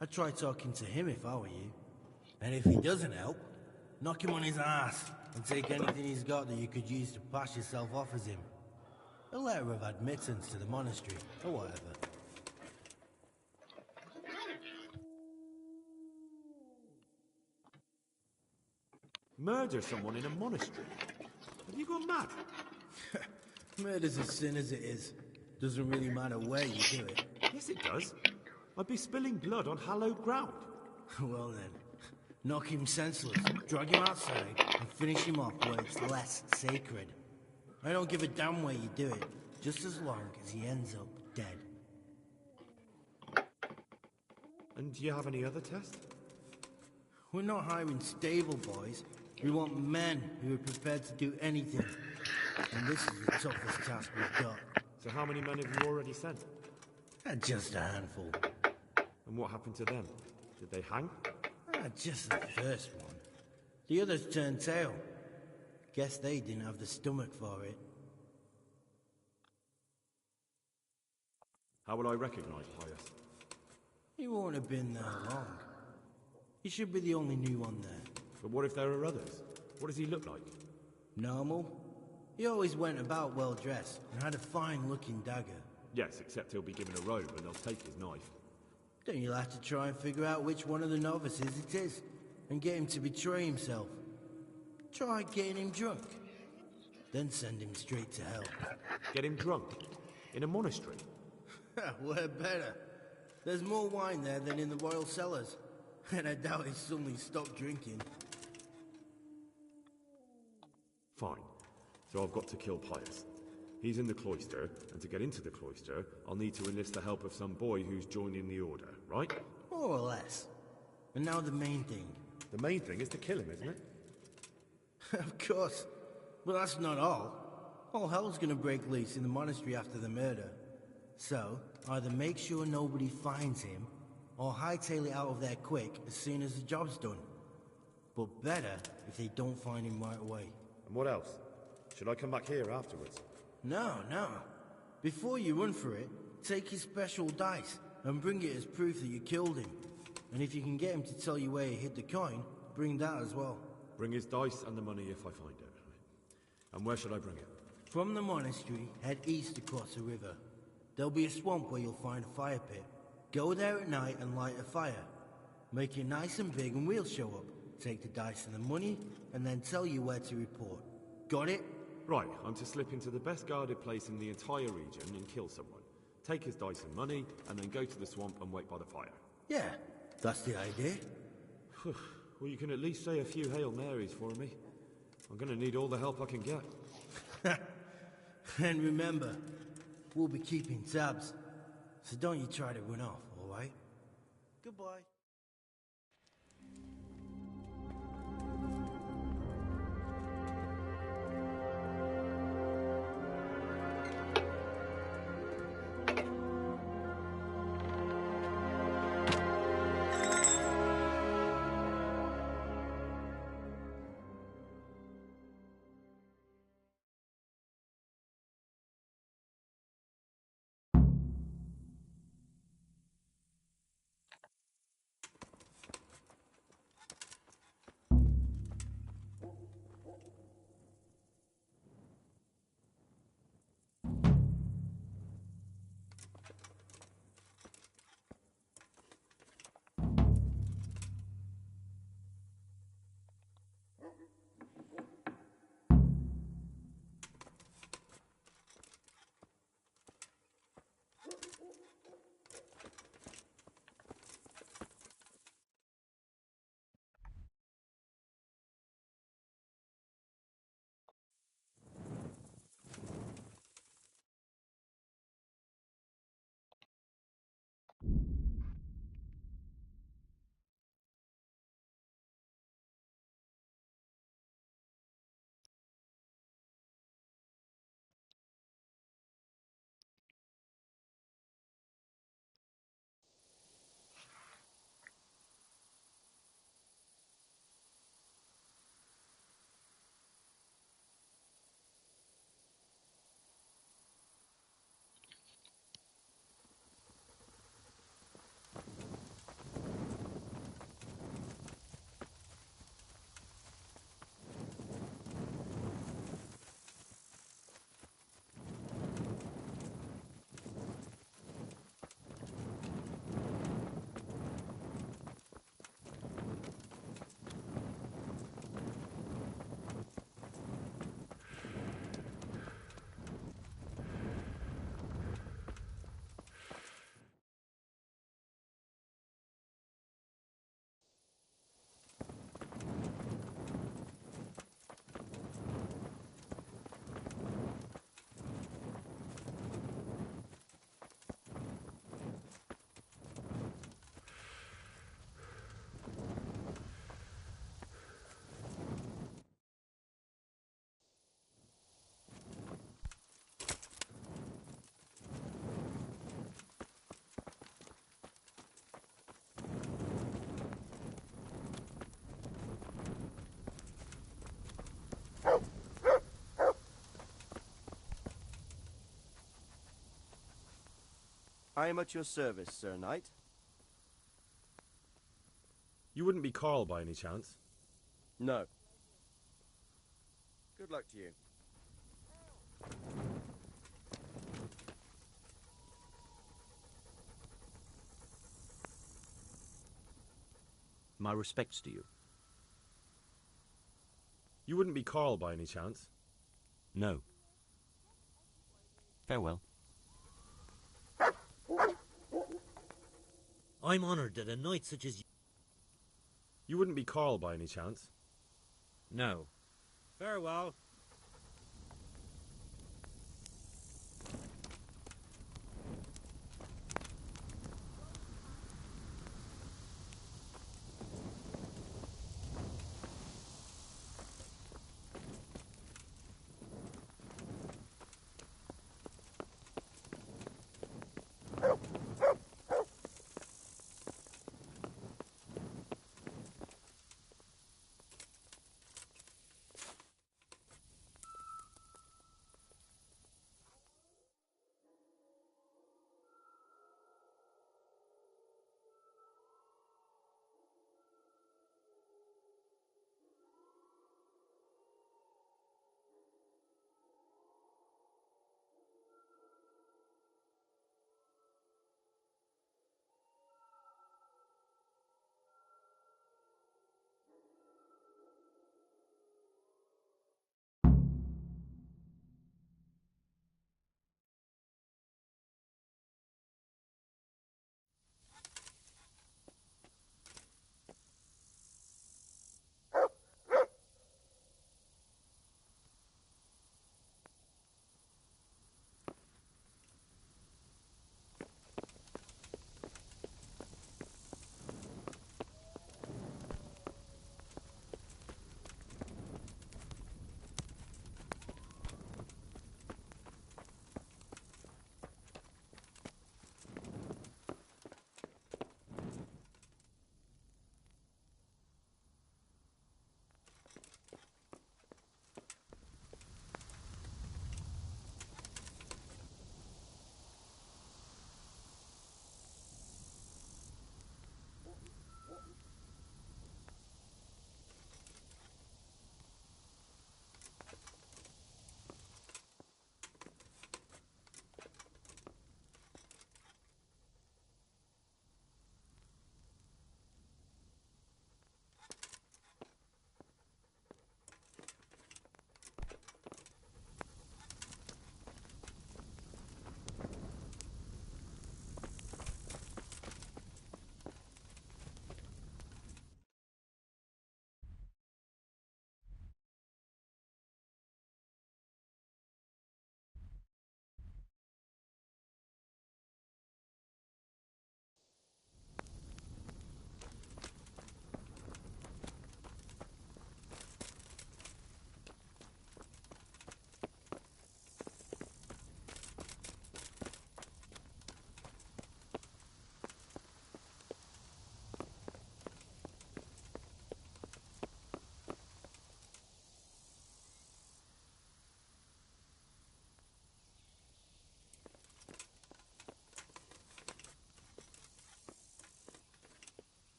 I'd try talking to him if I were you. And if he doesn't help, knock him on his ass and take anything he's got that you could use to pass yourself off as him. A letter of admittance to the monastery, or whatever. Murder someone in a monastery? Have you gone mad? Murder's a sin as it is. Doesn't really matter where you do it. Yes, it does. I'd be spilling blood on hallowed ground. Well then, knock him senseless, drag him outside, and finish him off where it's less sacred. I don't give a damn where you do it, just as long as he ends up dead. And do you have any other tests? We're not hiring stable boys. We want men who are prepared to do anything. And this is the toughest task we've got. So how many men have you already sent? Just a handful. And what happened to them? Did they hang? Just the first one. The others turned tail. Guess they didn't have the stomach for it. How will I recognize Pius? He won't have been there long. He should be the only new one there. But what if there are others? What does he look like? Normal. He always went about well dressed and had a fine-looking dagger. Yes, except he'll be given a robe and they'll take his knife. Then you'll have to try and figure out which one of the novices it is, and get him to betray himself. Try getting him drunk. Then send him straight to hell. Get him drunk? In a monastery? Where better? There's more wine there than in the royal cellars. And I doubt he's suddenly stopped drinking. Fine. So I've got to kill Pius. He's in the cloister, and to get into the cloister, I'll need to enlist the help of some boy who's joining the order, right? Oh, More or less. And now the main thing. The main thing is to kill him, isn't it? Of course. But that's not all. All hell's gonna break loose in the monastery after the murder. So, either make sure nobody finds him, or hightail it out of there quick as soon as the job's done. But better if they don't find him right away. And what else? Should I come back here afterwards? No. Before you run for it, take his special dice and bring it as proof that you killed him. And if you can get him to tell you where he hid the coin, bring that as well. Bring his dice and the money if I find it. And where should I bring it? From the monastery, head east across the river. There'll be a swamp where you'll find a fire pit. Go there at night and light a fire. Make it nice and big and we'll show up. Take the dice and the money, and then tell you where to report. Got it? Right, I'm to slip into the best guarded place in the entire region and kill someone. Take his dice and money, and then go to the swamp and wait by the fire. Yeah, that's the idea. Well, you can at least say a few Hail Marys for me. I'm gonna need all the help I can get. And remember, we'll be keeping tabs. So don't you try to run off, alright? Goodbye. I am at your service, Sir Knight. You wouldn't be Carl by any chance? No. Good luck to you. My respects to you. You wouldn't be Carl by any chance? No. Farewell. I'm honored that a knight such as you... You wouldn't be Carl by any chance? No. Farewell.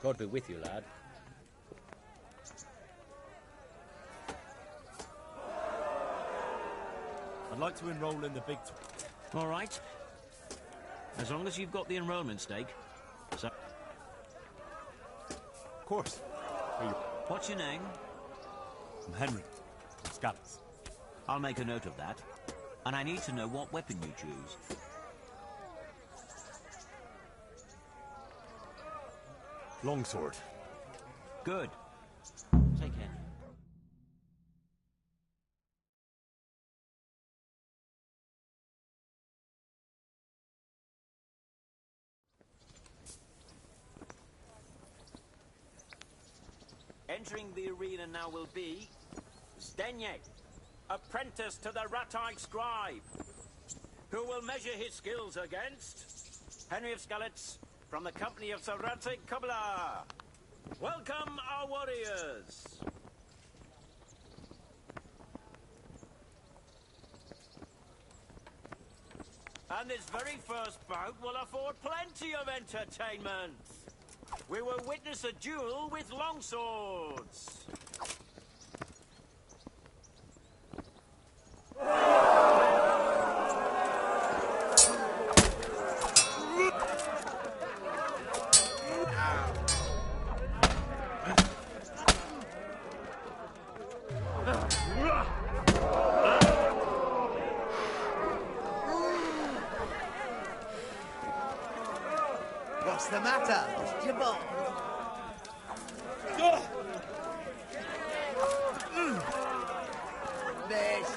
God be with you, lad. I'd like to enroll in the big... All right. As long as you've got the enrollment stake. So... Of course. What's your name? I'm Henry. From Scallops. I'll make a note of that. And I need to know what weapon you choose. Longsword. Good. Take care. Entering the arena now will be Zdeněk, apprentice to the Ratai scribe, who will measure his skills against Henry of Skalitz from the company of Sir Radzig Kobyla. Welcome, our warriors! And this very first bout will afford plenty of entertainment. We will witness a duel with longswords. What's the matter? Lost your ball? This.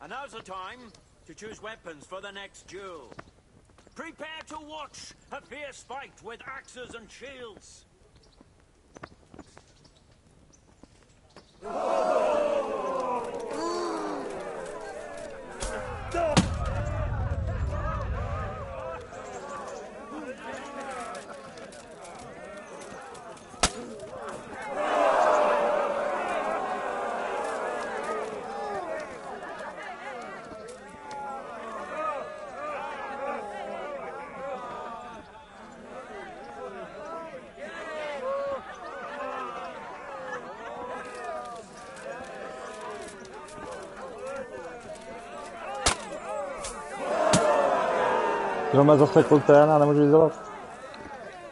And now's the time to choose weapons for the next duel. Prepare to watch a fierce fight with axes and shields. Kdo mě zasekl ten a nemůžu vydělat?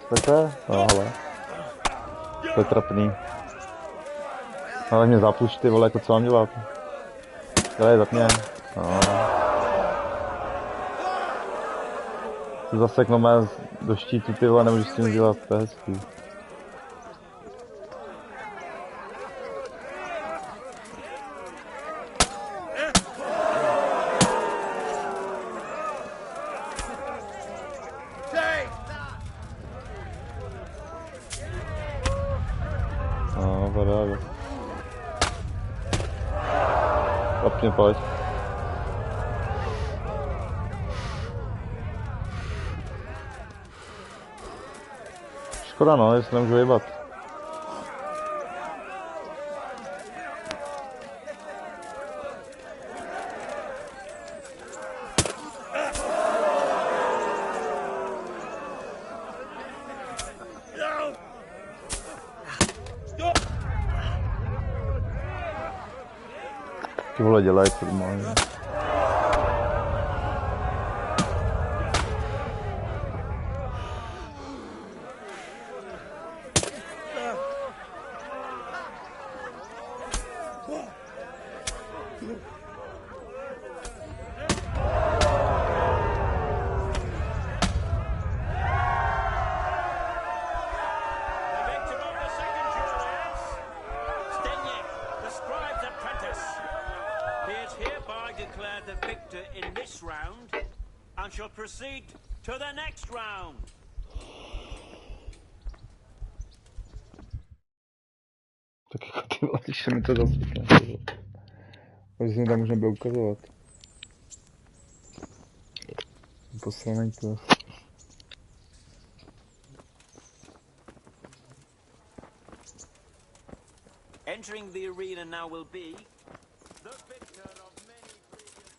Takhle? No hele. To je trapný. Ale mě zapuš ty vole, jako co mám dělat? Dělej, zapně. No. To zasekl mě do štítu ty vole, nemůžu s tím dělat, to je hezký. No, paráda. Kapně pojď. Škoda no, jestli nemůžu vybat. Ty vole dělají normálně. Proceed to the next round. Tak jako ty vole, když se mi to zasvětne. Takže si tam už nebude ukazovat. Posranej to. Entering the arena now will be the victor of many previous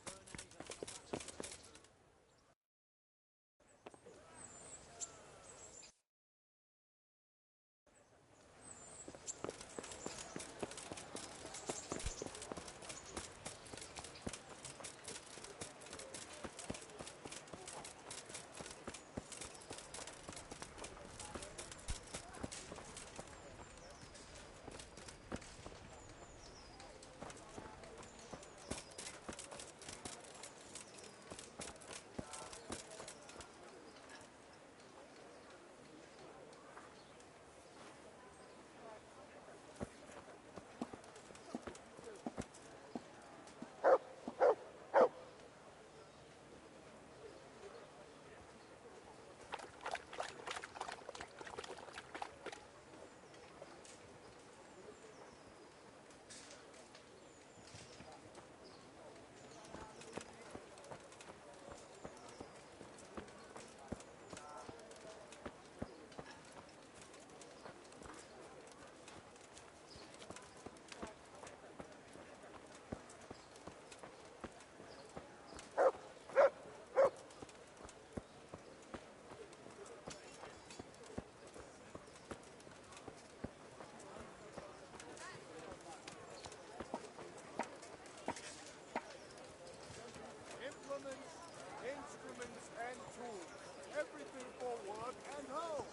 Instruments and tools. Everything for work and home.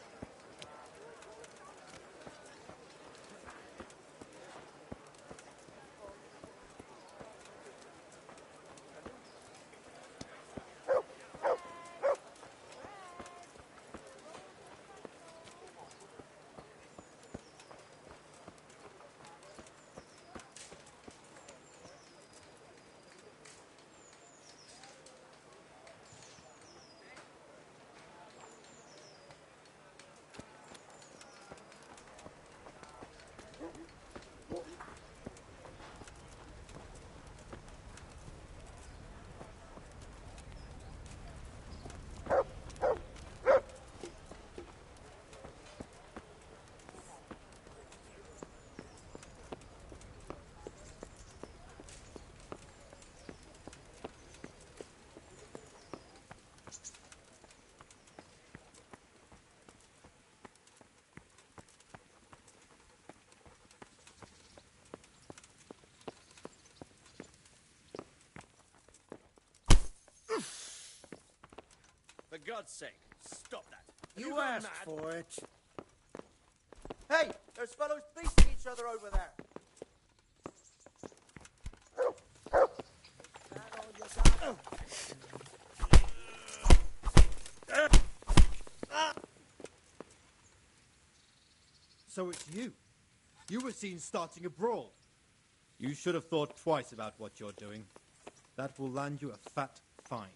For God's sake, stop that. You gone asked mad? for it. Hey, those fellows beating each other over there. So it's you. You were seen starting a brawl. You should have thought twice about what you're doing. That will land you a fat fine.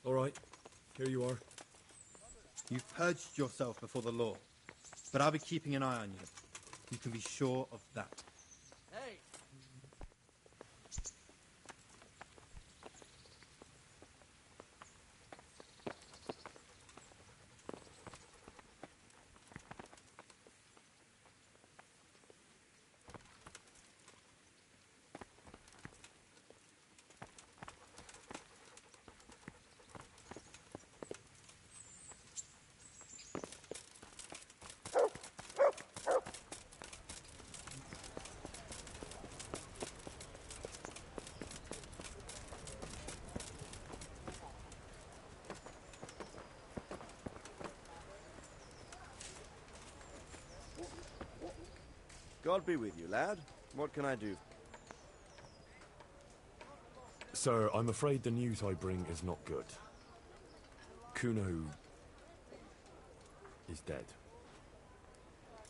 All right, here you are. You've purged yourself before the law, but I'll be keeping an eye on you. You can be sure of that. Hey, God be with you, lad. What can I do? Sir, I'm afraid the news I bring is not good. Kuno is dead.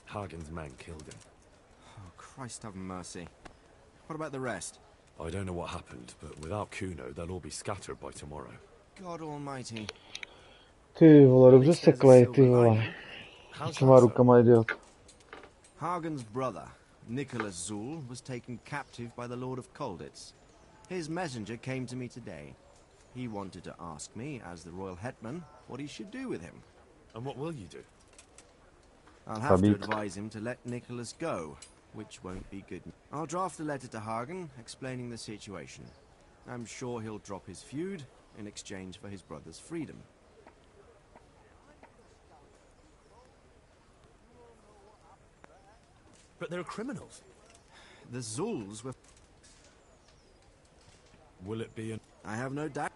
Hagen's men killed him. Oh, Christ have mercy. What about the rest? I don't know what happened, but without Kuno, they'll all be scattered by tomorrow. God almighty. Ty vole, dobře steklej, ty vole. S těma rukama idiot. Hagen's brother, Nicholas Zul, was taken captive by the Lord of Colditz. His messenger came to me today. He wanted to ask me, as the royal hetman, what he should do with him. And what will you do? I'll have to advise him to let Nicholas go, which won't be good. I'll draft a letter to Hagen explaining the situation. I'm sure he'll drop his feud in exchange for his brother's freedom. But they're criminals. The Zuls were... Will it be an... I have no doubt.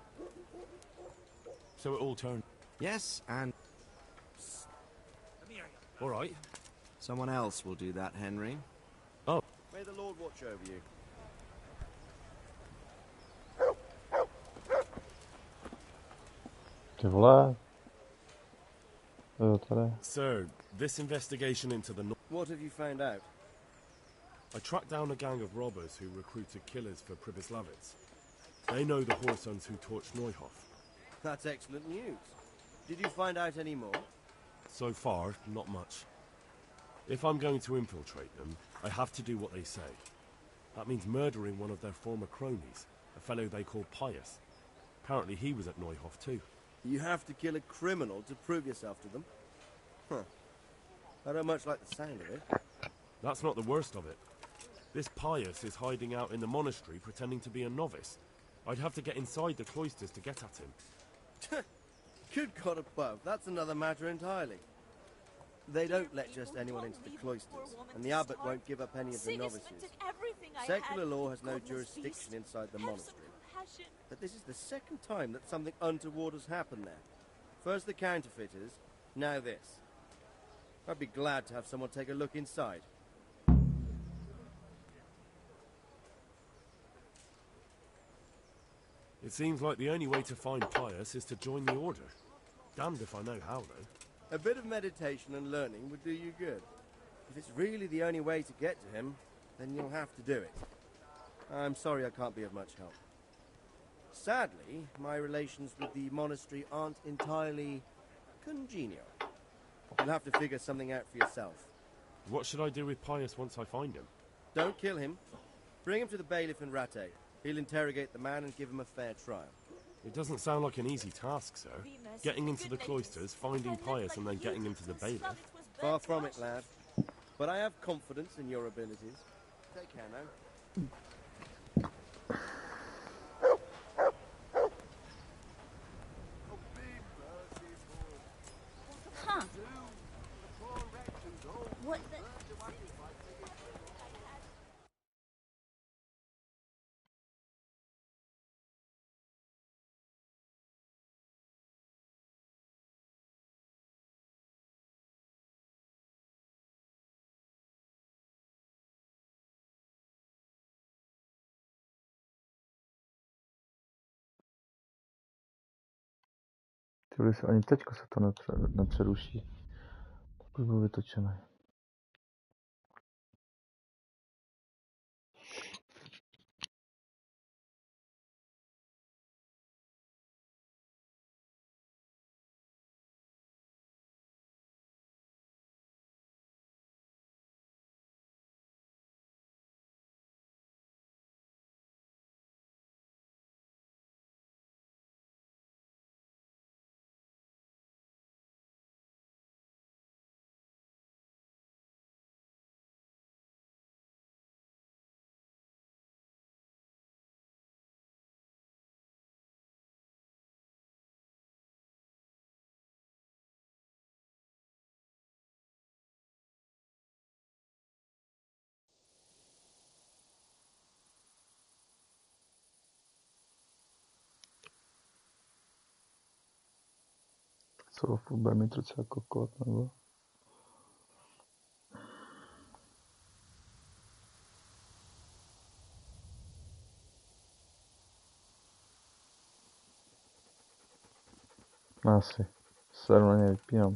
So it all turned... Yes, and... All right. Someone else will do that, Henry. Oh. May the Lord watch over you. Ty vole. Jo, tady. Sir, this investigation into the... What have you found out? I tracked down a gang of robbers who recruited killers for Pribyslavitz. They know the Horsons who torched Neuhof. That's excellent news. Did you find out any more? So far, not much. If I'm going to infiltrate them, I have to do what they say. That means murdering one of their former cronies, a fellow they call Pius. Apparently he was at Neuhof too. You have to kill a criminal to prove yourself to them? Huh. I don't much like the sound of it. That's not the worst of it. This Pius is hiding out in the monastery pretending to be a novice. I'd have to get inside the cloisters to get at him. Good God above, that's another matter entirely. They don't let just anyone into the cloisters, and the abbot won't give up any of the novices. Secular law has no jurisdiction inside the monastery. But this is the second time that something untoward has happened there. First the counterfeiters, now this. I'd be glad to have someone take a look inside. It seems like the only way to find Pius is to join the order. Damned if I know how, though. A bit of meditation and learning would do you good. If it's really the only way to get to him, then you'll have to do it. I'm sorry I can't be of much help. Sadly, my relations with the monastery aren't entirely congenial. You'll have to figure something out for yourself. What should I do with Pius once I find him? Don't kill him. Bring him to the bailiff in Rattay. He'll interrogate the man and give him a fair trial. It doesn't sound like an easy task, sir. Getting into the cloisters, finding Pius, and then getting him to the bailiff. Far from it, lad. But I have confidence in your abilities. Take care now. Huh. What the... Tyhle se ani teďka se to nepřeruší. Tak už byl vytočený. Co, bude mít docela kokot, nebo? Asi. Seru na ně vypínám.